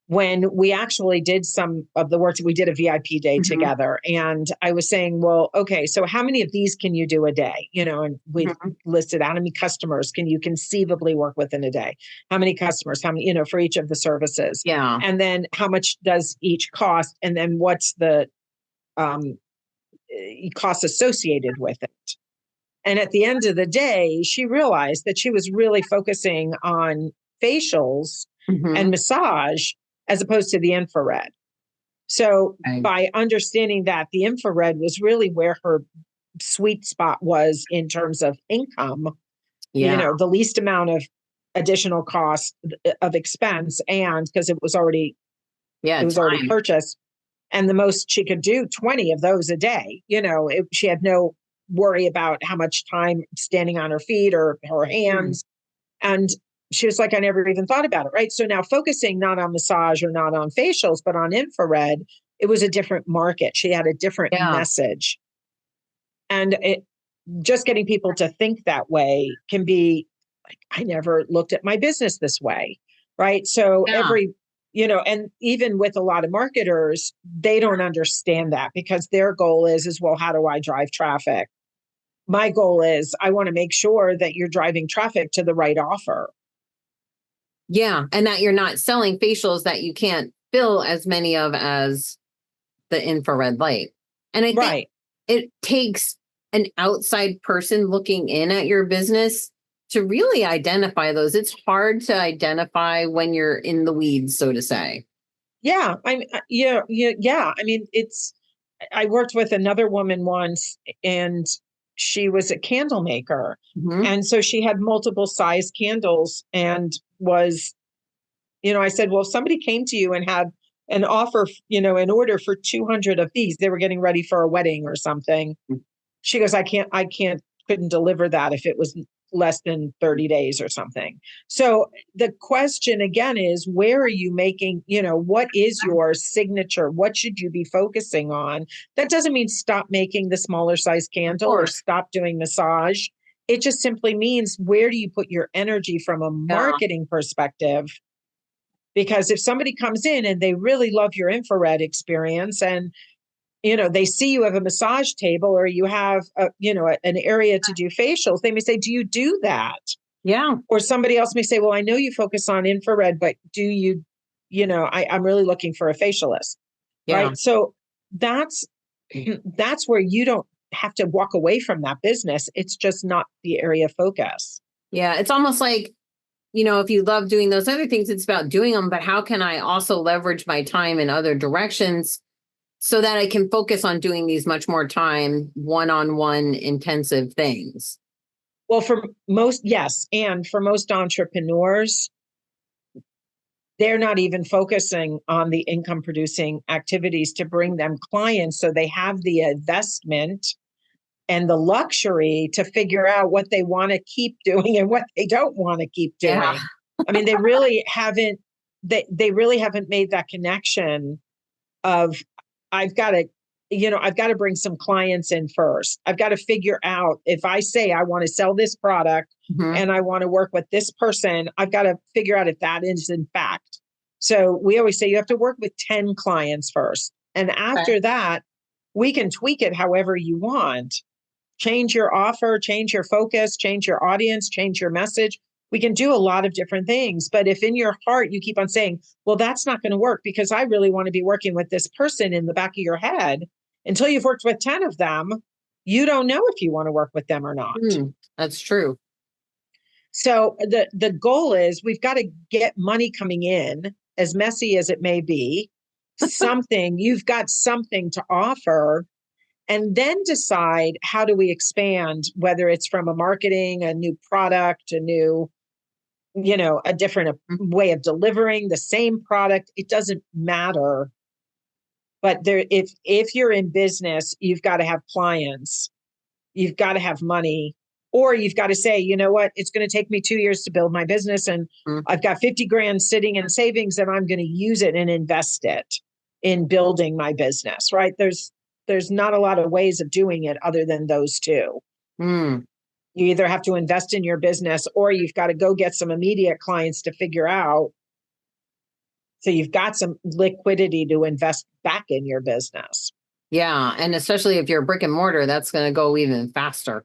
when we actually did some of the work, we did a VIP day together. And I was saying, well, okay, so how many of these can you do a day? And we listed how many customers can you conceivably work with in a day? How many customers, how many, for each of the services? Yeah. And then how much does each cost? And then what's the cost associated with it? And at the end of the day, she realized that she was really focusing on facials and massage as opposed to the infrared. So by understanding that the infrared was really where her sweet spot was in terms of income, the least amount of additional cost of expense, and because it was already already purchased, and the most she could do 20 of those a day. She had no worry about how much time standing on her feet or her hands. And she was like, I never even thought about it. Right. So now focusing not on massage or not on facials, but on infrared, it was a different market. She had a different message. And just getting people to think that way can be like, I never looked at my business this way. Right. So and even with a lot of marketers, they don't understand that because their goal is, well, how do I drive traffic? My goal is I want to make sure that you're driving traffic to the right offer. Yeah. And that you're not selling facials that you can't fill as many of as the infrared light. And I think it takes an outside person looking in at your business to really identify those. It's hard to identify when you're in the weeds, so to say. Yeah. I mean, I worked with another woman once, and she was a candle maker. And so she had multiple size candles and was, I said, well, if somebody came to you and had an offer, an order for 200 of these, they were getting ready for a wedding or something. She goes, couldn't deliver that if it was less than 30 days or something. So the question again is, where are you making, what is your signature? What should you be focusing on? That doesn't mean stop making the smaller size candle or stop doing massage. It just simply means, where do you put your energy from a marketing perspective? Because if somebody comes in and they really love your infrared experience, and they see you have a massage table or you have an area to do facials, they may say, do you do that? Yeah. Or somebody else may say, well, I know you focus on infrared, but do you, I'm really looking for a facialist. Yeah. Right. So that's where you don't have to walk away from that business. It's just not the area of focus. Yeah. It's almost like, if you love doing those other things, it's about doing them, but how can I also leverage my time in other directions so that I can focus on doing these much more time, one-on-one intensive things? Well, for most, yes. And for most entrepreneurs, they're not even focusing on the income producing activities to bring them clients. So they have the investment and the luxury to figure out what they want to keep doing and what they don't want to keep doing. Yeah. I mean, they really haven't made that connection of, I've got to bring some clients in first. I've got to figure out, if I say I want to sell this product and I want to work with this person, I've got to figure out if that is in fact. So we always say you have to work with 10 clients first. And after that, we can tweak it however you want. Change your offer, change your focus, change your audience, change your message. We can do a lot of different things. But if in your heart you keep on saying, well, that's not going to work because I really want to be working with this person in the back of your head, until you've worked with 10 of them, you don't know if you want to work with them or not. That's true. So the goal is, we've got to get money coming in, as messy as it may be, you've got something to offer. And then decide, how do we expand, whether it's from a marketing, a new product, a new, a different way of delivering the same product. It doesn't matter. But if you're in business, you've got to have clients, you've got to have money, or you've got to say, you know what, it's going to take me 2 years to build my business, and I've got 50 grand sitting in savings, and I'm going to use it and invest it in building my business, right? There's not a lot of ways of doing it other than those two. You either have to invest in your business, or you've got to go get some immediate clients to figure out So you've got some liquidity to invest back in your business. Yeah. And especially if you're a brick and mortar, that's going to go even faster.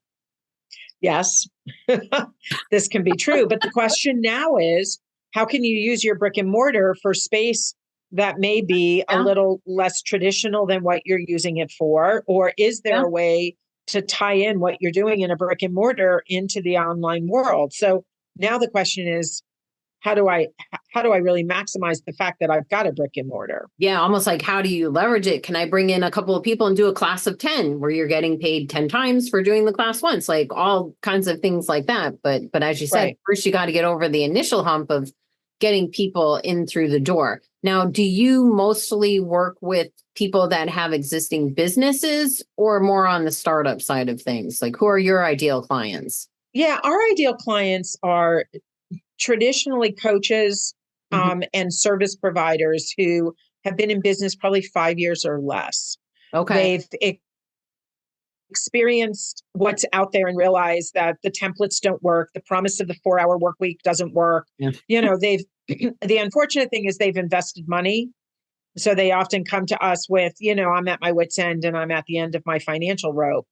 Yes, this can be true. But the question now is, how can you use your brick and mortar for space that may be a little less traditional than what you're using it for? Or is there a way to tie in what you're doing in a brick and mortar into the online world? So now the question is, how do I really maximize the fact that I've got a brick and mortar? Yeah, almost like, how do you leverage it? Can I bring in a couple of people and do a class of 10 where you're getting paid 10 times for doing the class once? Like all kinds of things like that. But as you said, first you got to get over the initial hump of getting people in through the door. Now, do you mostly work with people that have existing businesses or more on the startup side of things? Like, who are your ideal clients? Yeah, our ideal clients are traditionally coaches and service providers who have been in business probably 5 years or less. Okay. They've experienced what's out there and realized that the templates don't work. The promise of the 4-hour work week doesn't work. Yeah. The unfortunate thing is they've invested money. So they often come to us with, I'm at my wit's end and I'm at the end of my financial rope.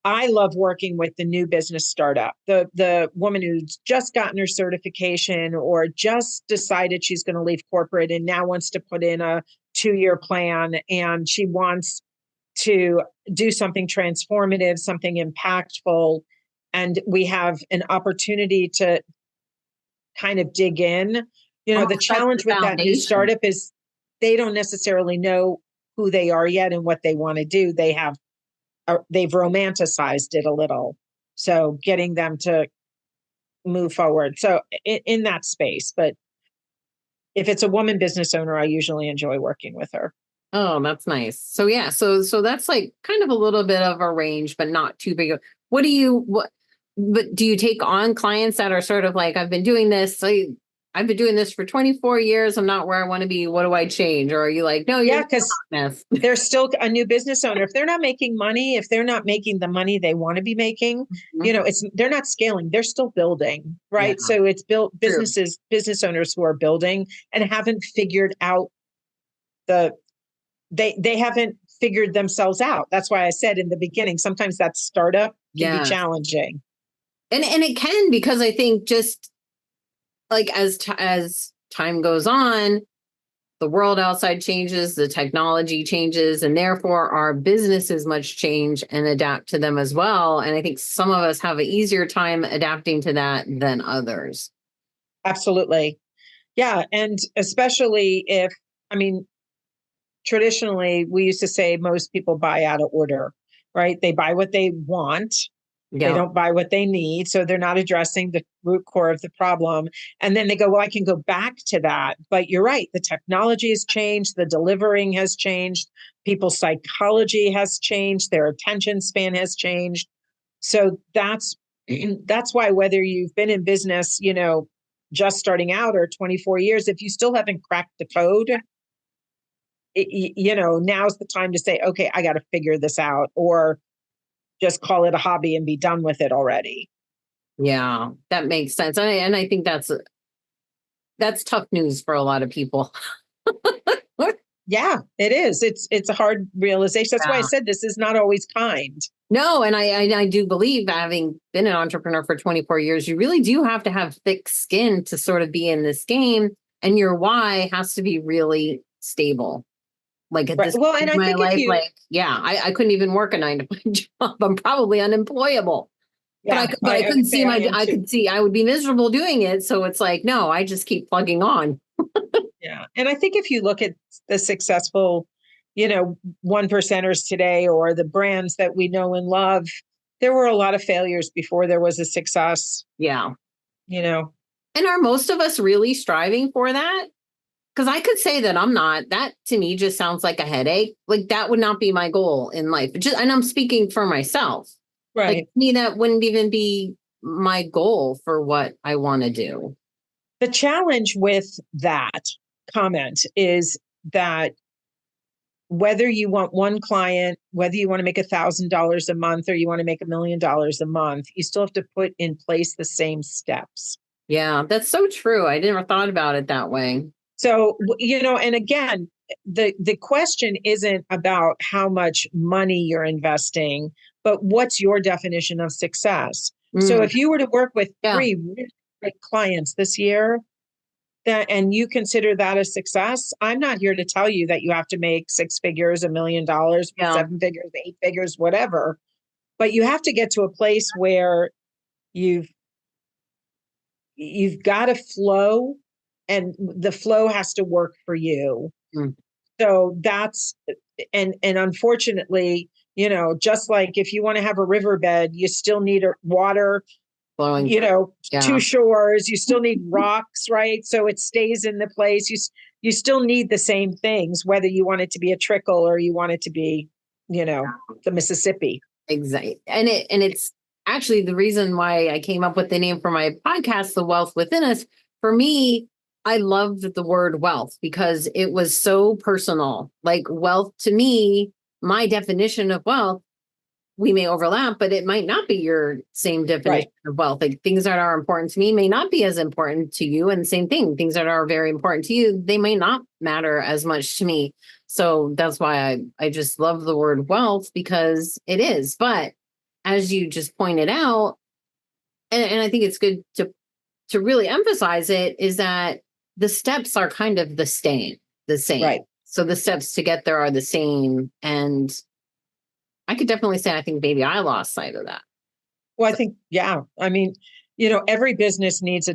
I love working with the new business startup, the woman who's just gotten her certification or just decided she's going to leave corporate and now wants to put in a 2-year plan, and she wants to do something transformative, something impactful. And we have an opportunity to kind of dig in. The challenge with that new startup is they don't necessarily know who they are yet and what they want to do. They've romanticized it a little. So getting them to move forward. So in that space, but if it's a woman business owner, I usually enjoy working with her. Oh, that's nice. So yeah, so that's like kind of a little bit of a range, but not too big. But do you take on clients that are sort of like, I've been doing this for 24 years. I'm not where I want to be. What do I change? Or are you like, no, you're because they're still a new business owner. If they're not making money, if they're not making the money they want to be making, they're not scaling. They're still building, right? Yeah. So it's business owners who are building and haven't figured out they haven't figured themselves out. That's why I said in the beginning, sometimes that startup can be challenging. And it can, because I think just like as time goes on, the world outside changes, the technology changes, and therefore our businesses must change and adapt to them as well. And I think some of us have an easier time adapting to that than others. Absolutely. Yeah. And especially traditionally we used to say most people buy out of order, right? They buy what they want. They don't buy what they need. So they're not addressing the root core of the problem. And then they go, well, I can go back to that. But you're right. The technology has changed. The delivering has changed. People's psychology has changed. Their attention span has changed. So that's why whether you've been in business, just starting out or 24 years, if you still haven't cracked the code, now's the time to say, okay, I got to figure this out, or just call it a hobby and be done with it already. Yeah, that makes sense. And I think that's tough news for a lot of people. Yeah, it is. It's a hard realization. That's why I said this is not always kind. No, and I do believe, having been an entrepreneur for 24 years, you really do have to have thick skin to sort of be in this game, and your why has to be really stable. Like at this point in my life, I couldn't even work a 9-to-5 job. I'm probably unemployable. Yeah, but I couldn't see I would be miserable doing it. So it's like, no, I just keep plugging on. Yeah. And I think if you look at the successful, 1%ers today, or the brands that we know and love, there were a lot of failures before there was a success. Yeah. And are most of us really striving for that? Because I could say that I'm not. That to me just sounds like a headache. Like that would not be my goal in life. And I'm speaking for myself. Right. Like to me, that wouldn't even be my goal for what I want to do. The challenge with that comment is that whether you want one client, whether you want to make $1,000 a month or you want to make $1 million a month, you still have to put in place the same steps. Yeah, that's so true. I never thought about it that way. So, and again, the question isn't about how much money you're investing, but what's your definition of success? So Mm, if you were to work with yeah. 3 really great clients this year, and you consider that a success, I'm not here to tell you that you have to make 6 figures, $1 million, Yeah. 7 figures, 8 figures, whatever. But you have to get to a place where you've you've got to flow, and the flow has to work for you. Mm, So that's, and unfortunately, just like if you want to have a riverbed, you still need water, flowing. two Yeah. shores, you still need rocks, right? So it stays in the place. You still need the same things, whether you want it to be a trickle or you want it to be, the Mississippi. Exactly. And it's actually the reason why I came up with the name for my podcast, The Wealth Within Us. For me, I loved the word wealth because it was so personal. Like wealth to me, my definition of wealth, we may overlap, but it might not be your same definition Right. of wealth. Like things that are important to me may not be as important to you. And same thing, things that are very important to you, they may not matter as much to me. So that's why I just love the word wealth because it is. But as you just pointed out, and I think it's good to really emphasize it, is that the steps are kind of the same, the same. Right. So the steps to get there are the same. And I could definitely say I think maybe I lost sight of that. Well, I think, yeah. I mean, every business needs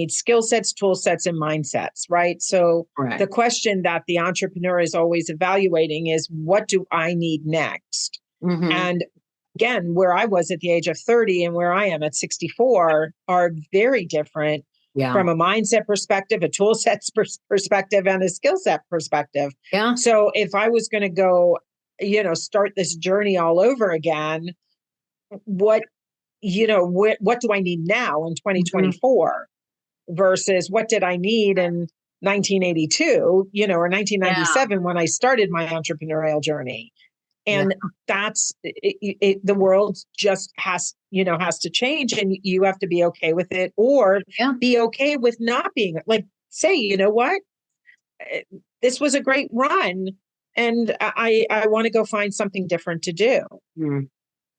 skill sets, tool sets, and mindsets, right? So Correct. the question that the entrepreneur is always evaluating is, what do I need next? Mm-hmm. And again, where I was at the age of 30 and where I am at 64 are very different from a mindset perspective, a tool sets perspective, and a skill set perspective. Yeah. So if I was going to go, start this journey all over again, what do I need now in 2024 versus what did I need in 1982, or 1997 when I started my entrepreneurial journey? And that's the world just has to change, and you have to be okay with it, or be okay with not being, like, say, what, this was a great run and I want to go find something different to do.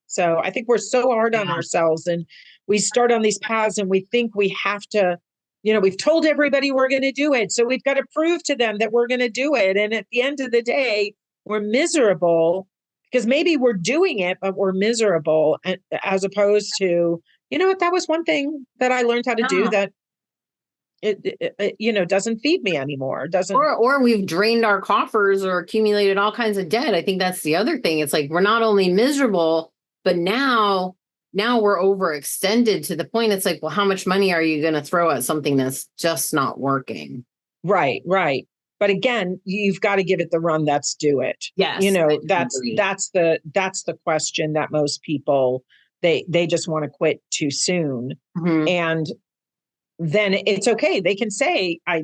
So I think we're so hard on ourselves, and we start on these paths and we think we have to, we've told everybody we're going to do it. So we've got to prove to them that we're going to do it. And at the end of the day, we're miserable because maybe we're doing it, but we're miserable, as opposed to, what, that was one thing that I learned how to do that it doesn't feed me anymore. Doesn't. Or we've drained our coffers or accumulated all kinds of debt. I think that's the other thing. It's like we're not only miserable, but now we're overextended to the point it's like, well, how much money are you going to throw at something that's just not working? Right. But again, you've got to give it the run that's due it. Yes. That's the question that most people, they just want to quit too soon. Mm-hmm. And then it's okay. They can say, I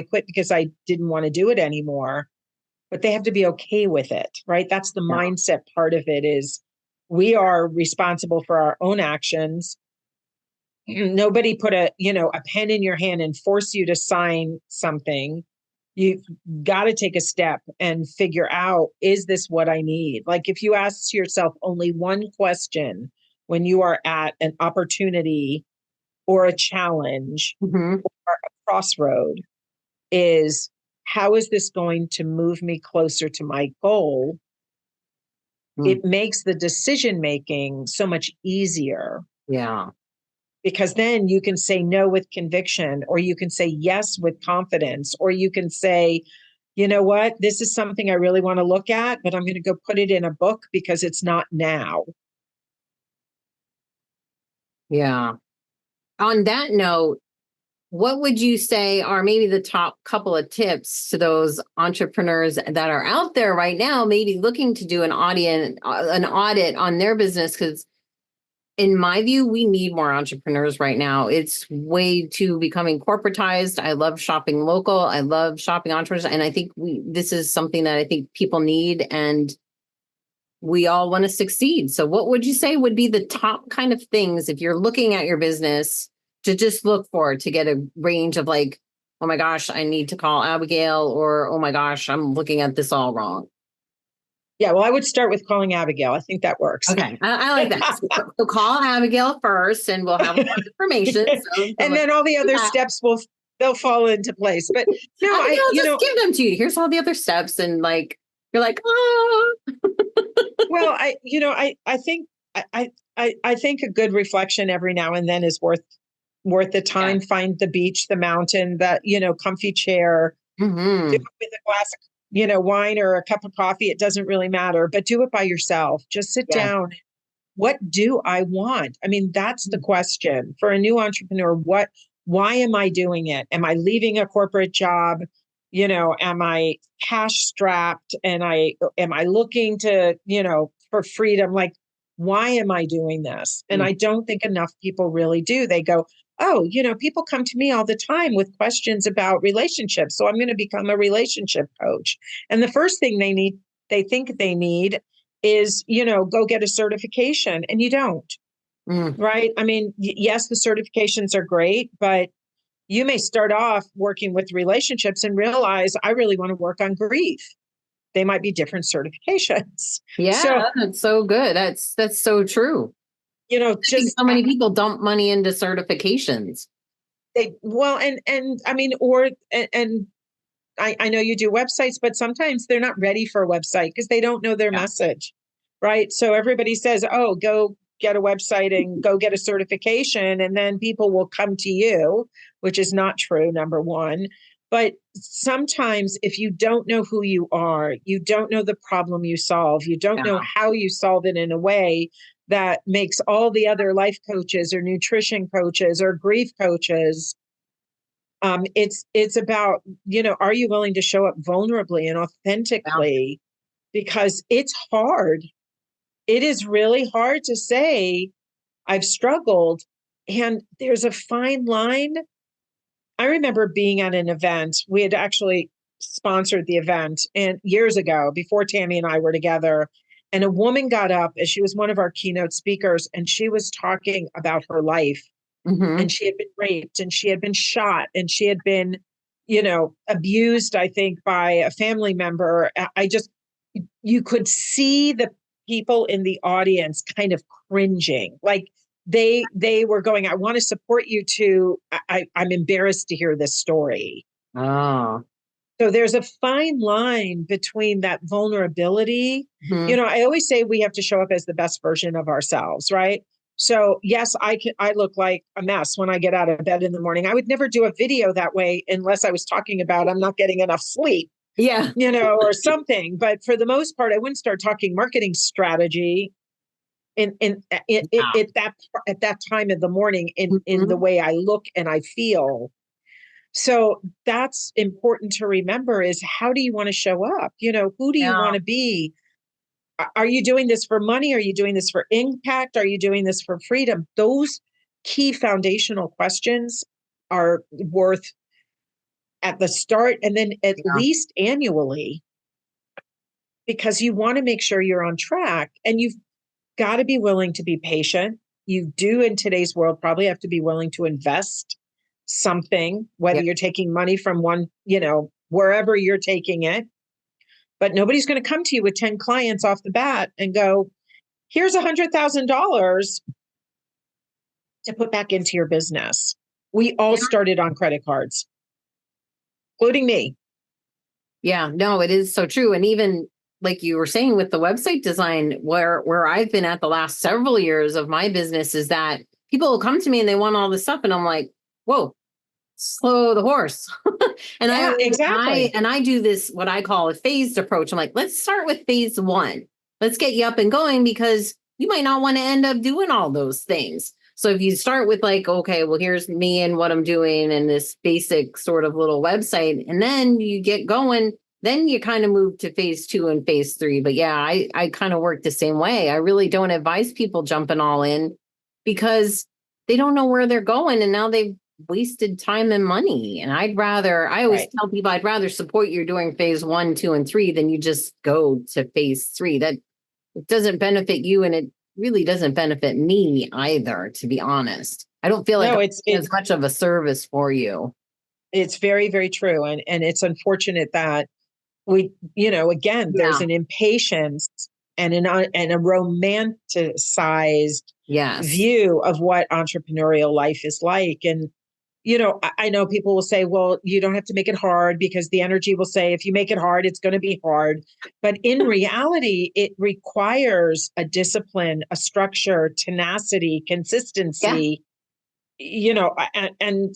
quit because I didn't want to do it anymore, but they have to be okay with it, right? That's the mindset part of it, is we are responsible for our own actions. Nobody put a pen in your hand and force you to sign something. You've got to take a step and figure out, is this what I need? Like, if you ask yourself only one question when you are at an opportunity or a challenge or a crossroad, is, how is this going to move me closer to my goal? It makes the decision making so much easier. Yeah. Because then you can say no with conviction, or you can say yes with confidence, or you can say, you know what, this is something I really want to look at, but I'm going to go put it in a book because it's not now. Yeah. On that note, what would you say are maybe the top couple of tips to those entrepreneurs that are out there right now, maybe looking to do an audit on their business? Because in my view, we need more entrepreneurs right now. It's way too becoming corporatized. I love shopping local. I love shopping entrepreneurs. And I think this is something that I think people need, and we all want to succeed. So what would you say would be the top kind of things if you're looking at your business to just look for, to get a range of like, oh my gosh, I need to call Abigail, or oh my gosh, I'm looking at this all wrong? Yeah, well, I would start with calling Abigail. I think that works. Okay, I like that. So call Abigail first, and we'll have more information. And then all the other steps they'll fall into place. But no, I'll just give them to you. Here's all the other steps, and like you're like, oh. Well, I think I think a good reflection every now and then is worth the time. Yeah. Find the beach, the mountain, that comfy chair. Mm-hmm. Do it with a glass of wine or a cup of coffee. It doesn't really matter, but do it by yourself. Just sit down. What do I want? I mean, that's the question for a new entrepreneur. Why am I doing it? Am I leaving a corporate job? Am I cash strapped? And am I looking to, for freedom? Like, why am I doing this? And I don't think enough people really do. They go, oh, people come to me all the time with questions about relationships. So I'm going to become a relationship coach. And the first thing they think they need is, go get a certification. And you don't, right? I mean, yes, the certifications are great, but you may start off working with relationships and realize I really want to work on grief. They might be different certifications. Yeah, that's so good. That's so true. Just so many people dump money into certifications. I know you do websites, but sometimes they're not ready for a website because they don't know their message, right? So everybody says, oh, go get a website and go get a certification, and then people will come to you, which is not true, number one. But sometimes if you don't know who you are, you don't know the problem you solve, you don't know how you solve it in a way that makes all the other life coaches or nutrition coaches or grief coaches. It's about, are you willing to show up vulnerably and authentically? Because it's hard. It is really hard to say, I've struggled. And there's a fine line. I remember being at an event. We had actually sponsored the event and years ago, before Tammy and I were together. And a woman got up, and she was one of our keynote speakers, and she was talking about her life. Mm-hmm. And she had been raped, and she had been shot, and she had been, abused, I think, by a family member. You could see the people in the audience kind of cringing, like they were going, I want to support you too. I'm embarrassed to hear this story. Oh. So there's a fine line between that vulnerability. Mm-hmm. I always say we have to show up as the best version of ourselves, right? So yes, I look like a mess when I get out of bed in the morning. I would never do a video that way unless I was talking about I'm not getting enough sleep. Yeah. Or something. But for the most part, I wouldn't start talking marketing strategy at that time of the morning in the way I look and I feel. So that's important to remember, is how do you want to show up? Who do you want to be? Are you doing this for money? Are you doing this for impact? Are you doing this for freedom? Those key foundational questions are worth at the start, and then at least annually, because you want to make sure you're on track, and you've got to be willing to be patient. You do, in today's world, probably have to be willing to invest something, whether you're taking money from one, wherever you're taking it. But nobody's going to come to you with 10 clients off the bat and go, here's $100,000 to put back into your business. We all started on credit cards, including me. Yeah, no, it is so true. And even like you were saying with the website design, where I've been at the last several years of my business, is that people will come to me and they want all this stuff. And I'm like, whoa, slow the horse. And I do this, what I call a phased approach. I'm like, let's start with phase one. Let's get you up and going, because you might not want to end up doing all those things. So if you start with like, okay, well, here's me and what I'm doing and this basic sort of little website, and then you get going, then you kind of move to phase two and phase three. But yeah, I kind of work the same way. I really don't advise people jumping all in, because they don't know where they're going, and now they've wasted time and money. And I always tell people, I'd rather support you doing phase 1, 2, and 3 than you just go to phase 3. That it doesn't benefit you, and it really doesn't benefit me either, to be honest. I don't feel like it's as much of a service for you. It's very, very true. And it's unfortunate that again, there's Yeah. an impatience and a romanticized Yes. view of what entrepreneurial life is like. And, I know people will say, well, you don't have to make it hard, because the energy will say, if you make it hard, it's going to be hard. But in reality, it requires a discipline, a structure, tenacity, Yeah. consistency, and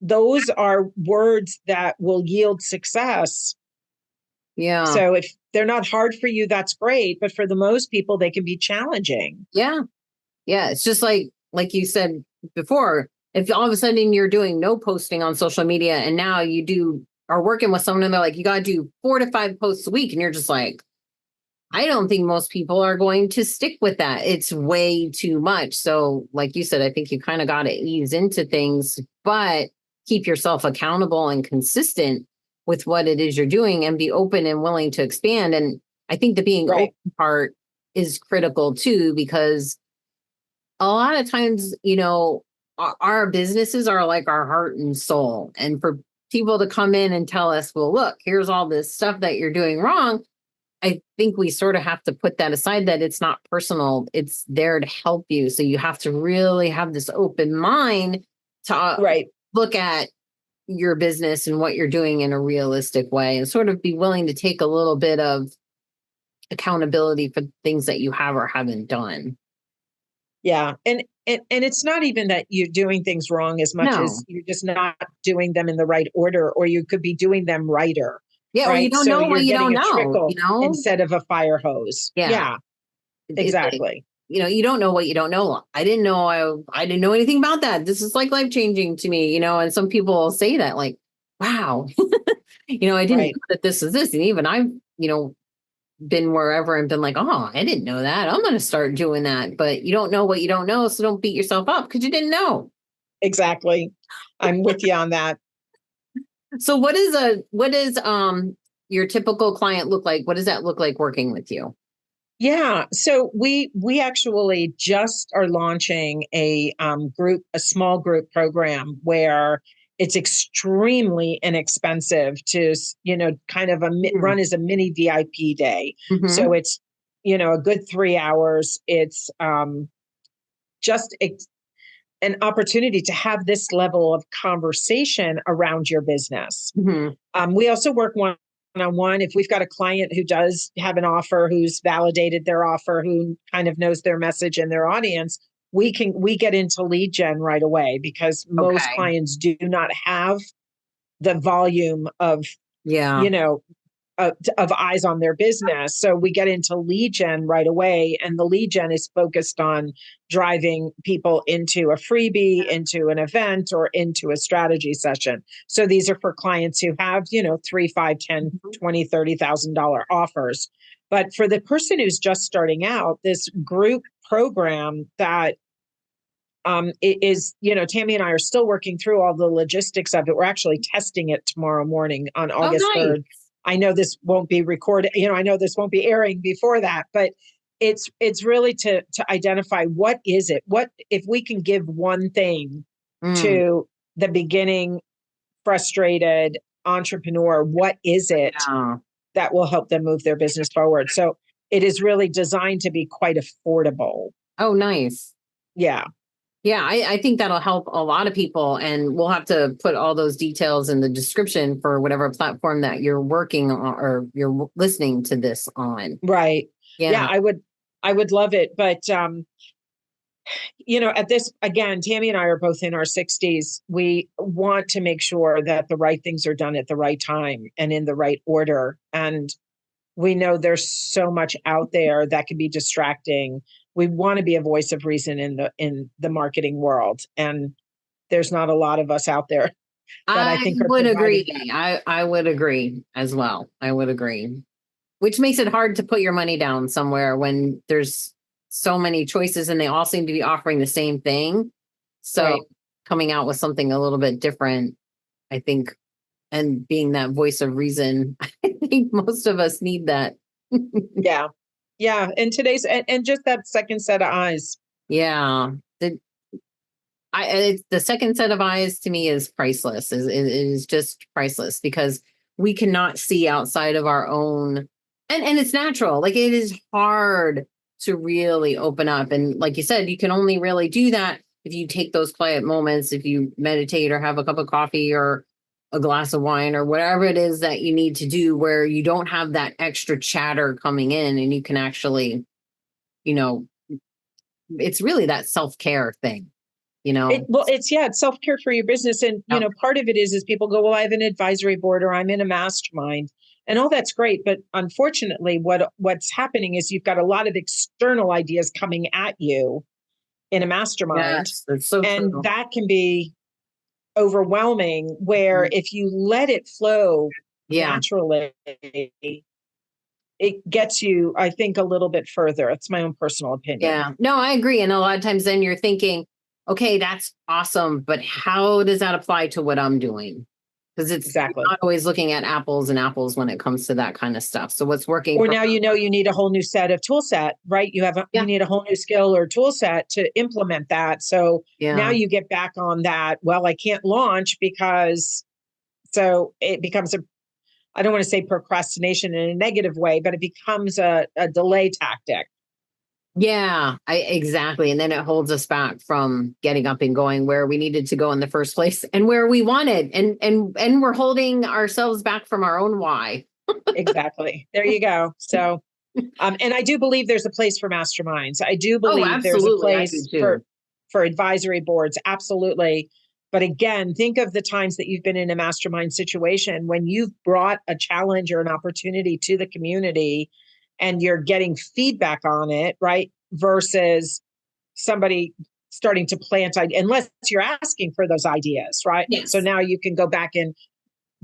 those are words that will yield success. Yeah. So if they're not hard for you, that's great. But for the most people, they can be challenging. Yeah. Yeah. It's just like you said before, if all of a sudden you're doing no posting on social media and now are working with someone and they're like, you got to do 4 to 5 posts a week. And you're just like, I don't think most people are going to stick with that. It's way too much. So, like you said, I think you kind of got to ease into things, but keep yourself accountable and consistent with what it is you're doing and be open and willing to expand. And I think the being Right. open part is critical too, because a lot of times, our businesses are like our heart and soul. And for people to come in and tell us, well, look, here's all this stuff that you're doing wrong, I think we sort of have to put that aside, that it's not personal. It's there to help you. So you have to really have this open mind to Right. look at your business and what you're doing in a realistic way, and sort of be willing to take a little bit of accountability for things that you have or haven't done. Yeah. And it's not even that you're doing things wrong as much No. as you're just not doing them in the right order, or you could be doing them righter. Yeah. Or you Right. don't So know what you're you don't getting a know, trickle instead of a fire hose. Yeah. Yeah, It's like, exactly. you don't know what you don't know. I didn't know. I didn't know anything about that. This is like life changing to me, and some people say that like, wow, I didn't Right. know that this is this. And even I've, been wherever and been like, oh, I didn't know that. I'm going to start doing that. But you don't know what you don't know. So don't beat yourself up because you didn't know. Exactly. I'm with you on that. So what is your typical client look like? What does that look like working with you? Yeah. So we actually just are launching a small group program where it's extremely inexpensive to, kind of run as a mini VIP day. So Mm-hmm. it's, a good 3 hours. It's just an opportunity to have this level of conversation around your business. Mm-hmm. We also work one-on-one. If we've got a client who does have an offer, who's validated their offer, who kind of knows their message and their audience, we get into lead gen right away, because most Okay. clients do not have the volume of, Yeah. you know, of eyes on their business. So we get into lead gen right away. And the lead gen is focused on driving people into a freebie, into an event, or into a strategy session. So these are for clients who have, 3, 5, 10, 20, $30,000 offers. But for the person who's just starting out, this group program that Tammy and I are still working through all the logistics of it. We're actually testing it tomorrow morning on Oh, August nice. 3rd. I know this won't be recorded, I know this won't be airing before that, but it's really to identify, what is it? What if we can give one thing to the beginning frustrated entrepreneur, what is it Yeah. that will help them move their business forward? So it is really designed to be quite affordable. Oh, nice. Yeah. Yeah, I think that'll help a lot of people. And we'll have to put all those details in the description for whatever platform that you're working on or you're listening to this on. Right. Yeah, Yeah. I would love it. But at this, again, Tammy and I are both in our 60s. We want to make sure that the right things are done at the right time and in the right order. And we know there's so much out there that can be distracting. We want to be a voice of reason in the marketing world. And there's not a lot of us out there that I I think are would providing agree. that. I would agree as well. I would agree. Which makes it hard to put your money down somewhere when there's so many choices and they all seem to be offering the same thing. So Right. coming out with something a little bit different, I think, and being that voice of reason, I think most of us need that. Yeah. Yeah. And today's, and just that second set of eyes. Yeah. The second set of eyes to me is priceless. Is just priceless because we cannot see outside of our own, and it's natural. Like it is hard to really open up, and like you said, you can only really do that if you take those quiet moments, if you meditate or have a cup of coffee or a glass of wine or whatever it is that you need to do, where you don't have that extra chatter coming in, and you can actually, you know, it's really that self-care thing. It's self-care for your business. And, part of it is people go, well, I have an advisory board or I'm in a mastermind and all that's great. But unfortunately, what's happening is you've got a lot of external ideas coming at you in a mastermind. Yes, that's so and true. That can be overwhelming where if you let it flow naturally, it gets you, I think, a little bit further. It's my own personal opinion. Yeah, no, I agree. And a lot of times then you're thinking, okay, that's awesome, but how does that apply to what I'm doing? Because it's not always looking at apples and apples when it comes to that kind of stuff. So what's working? Or now you need a whole new set of tool set, right? You need a whole new skill or tool set to implement that. So now you get back on that. Well, I can't launch because so it becomes I don't want to say procrastination in a negative way, but it becomes a delay tactic. Yeah, exactly. And then it holds us back from getting up and going where we needed to go in the first place and where we wanted. And we're holding ourselves back from our own why. Exactly. There you go. So, and I do believe there's a place for masterminds. I do believe there's a place for advisory boards. Absolutely. But again, think of the times that you've been in a mastermind situation when you've brought a challenge or an opportunity to the community and you're getting feedback on it, right? Versus somebody starting to plant ideas, unless you're asking for those ideas, right? Yes. So now you can go back and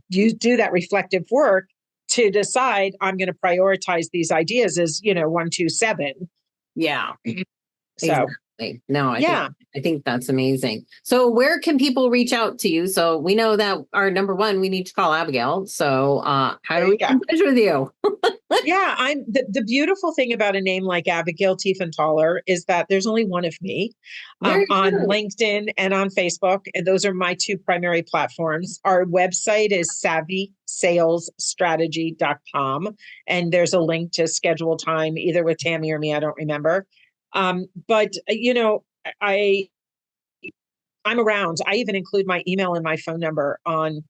you do that reflective work to decide I'm going to prioritize these ideas as, 1, 2, 7. Yeah. So exactly. No, I think that's amazing. So where can people reach out to you? So we know that our number one, we need to call Abigail. So how do we get in touch with you? Yeah, I'm the beautiful thing about a name like Abigail Tiefenthaler is that there's only one of me on LinkedIn and on Facebook. And those are my two primary platforms. Our website is savvysalesstrategy.com. And there's a link to schedule time either with Tammy or me. I don't remember. But I'm around. I even include my email and my phone number on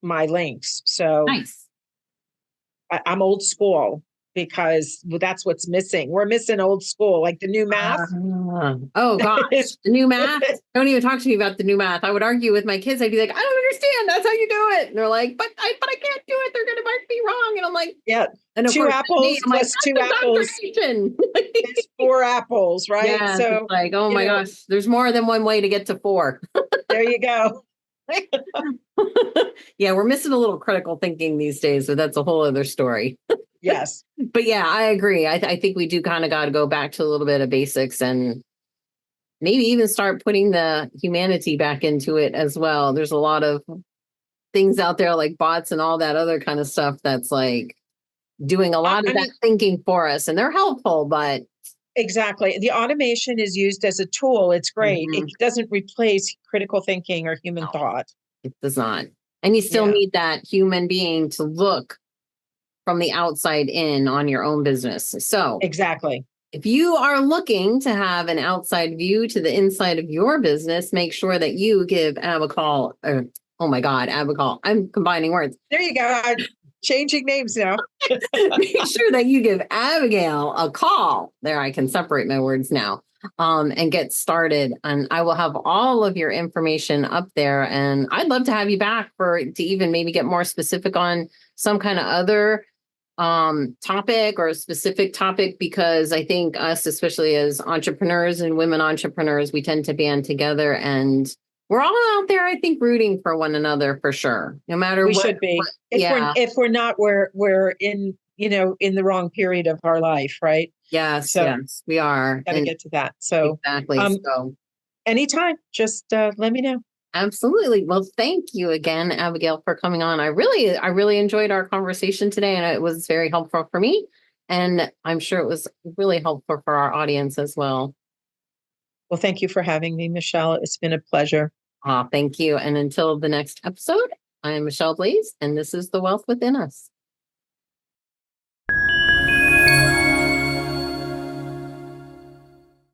my links. So nice. I'm old school because that's what's missing. We're missing old school, like the new math. Oh gosh, the new math. Don't even talk to me about the new math. I would argue with my kids. I'd be like, I don't understand. That's how you do it. And they're like, but I can't do it. They're going to mark me wrong. And I'm like, yeah. And 2 apples plus 2 apples is 4 apples, right? Yeah, so like, oh my gosh, there's more than one way to get to 4. There you go. Yeah, we're missing a little critical thinking these days, but that's a whole other story. Yes. But yeah, I agree. I think we do kind of got to go back to a little bit of basics and maybe even start putting the humanity back into it as well. There's a lot of things out there like bots and all that other kind of stuff that's like doing a lot of that thinking for us, and they're helpful, but exactly. The automation is used as a tool. It's great. It doesn't replace critical thinking or human thought. It does not. And you still need that human being to look from the outside in on your own business. So exactly. If you are looking to have an outside view to the inside of your business, make sure that you give Abigail, Abigail, I'm combining words. There you go. I'm changing names now. Make sure that you give Abigail a call. There, I can separate my words now. And get started. And I will have all of your information up there. And I'd love to have you back to even maybe get more specific on some kind of other topic or a specific topic, because I think us, especially as entrepreneurs and women entrepreneurs, we tend to band together and we're all out there, I think, rooting for one another for sure. No matter what. We should be. If we're not, we're in, in the wrong period of our life, right? Yes, yes, we are. Got to get to that. So exactly. So anytime, just let me know. Absolutely. Well, thank you again, Abigail, for coming on. I really enjoyed our conversation today, and it was very helpful for me. And I'm sure it was really helpful for our audience as well. Well, thank you for having me, Michelle. It's been a pleasure. Thank you. And until the next episode, I am Michelle Blaze, and this is The Wealth Within Us.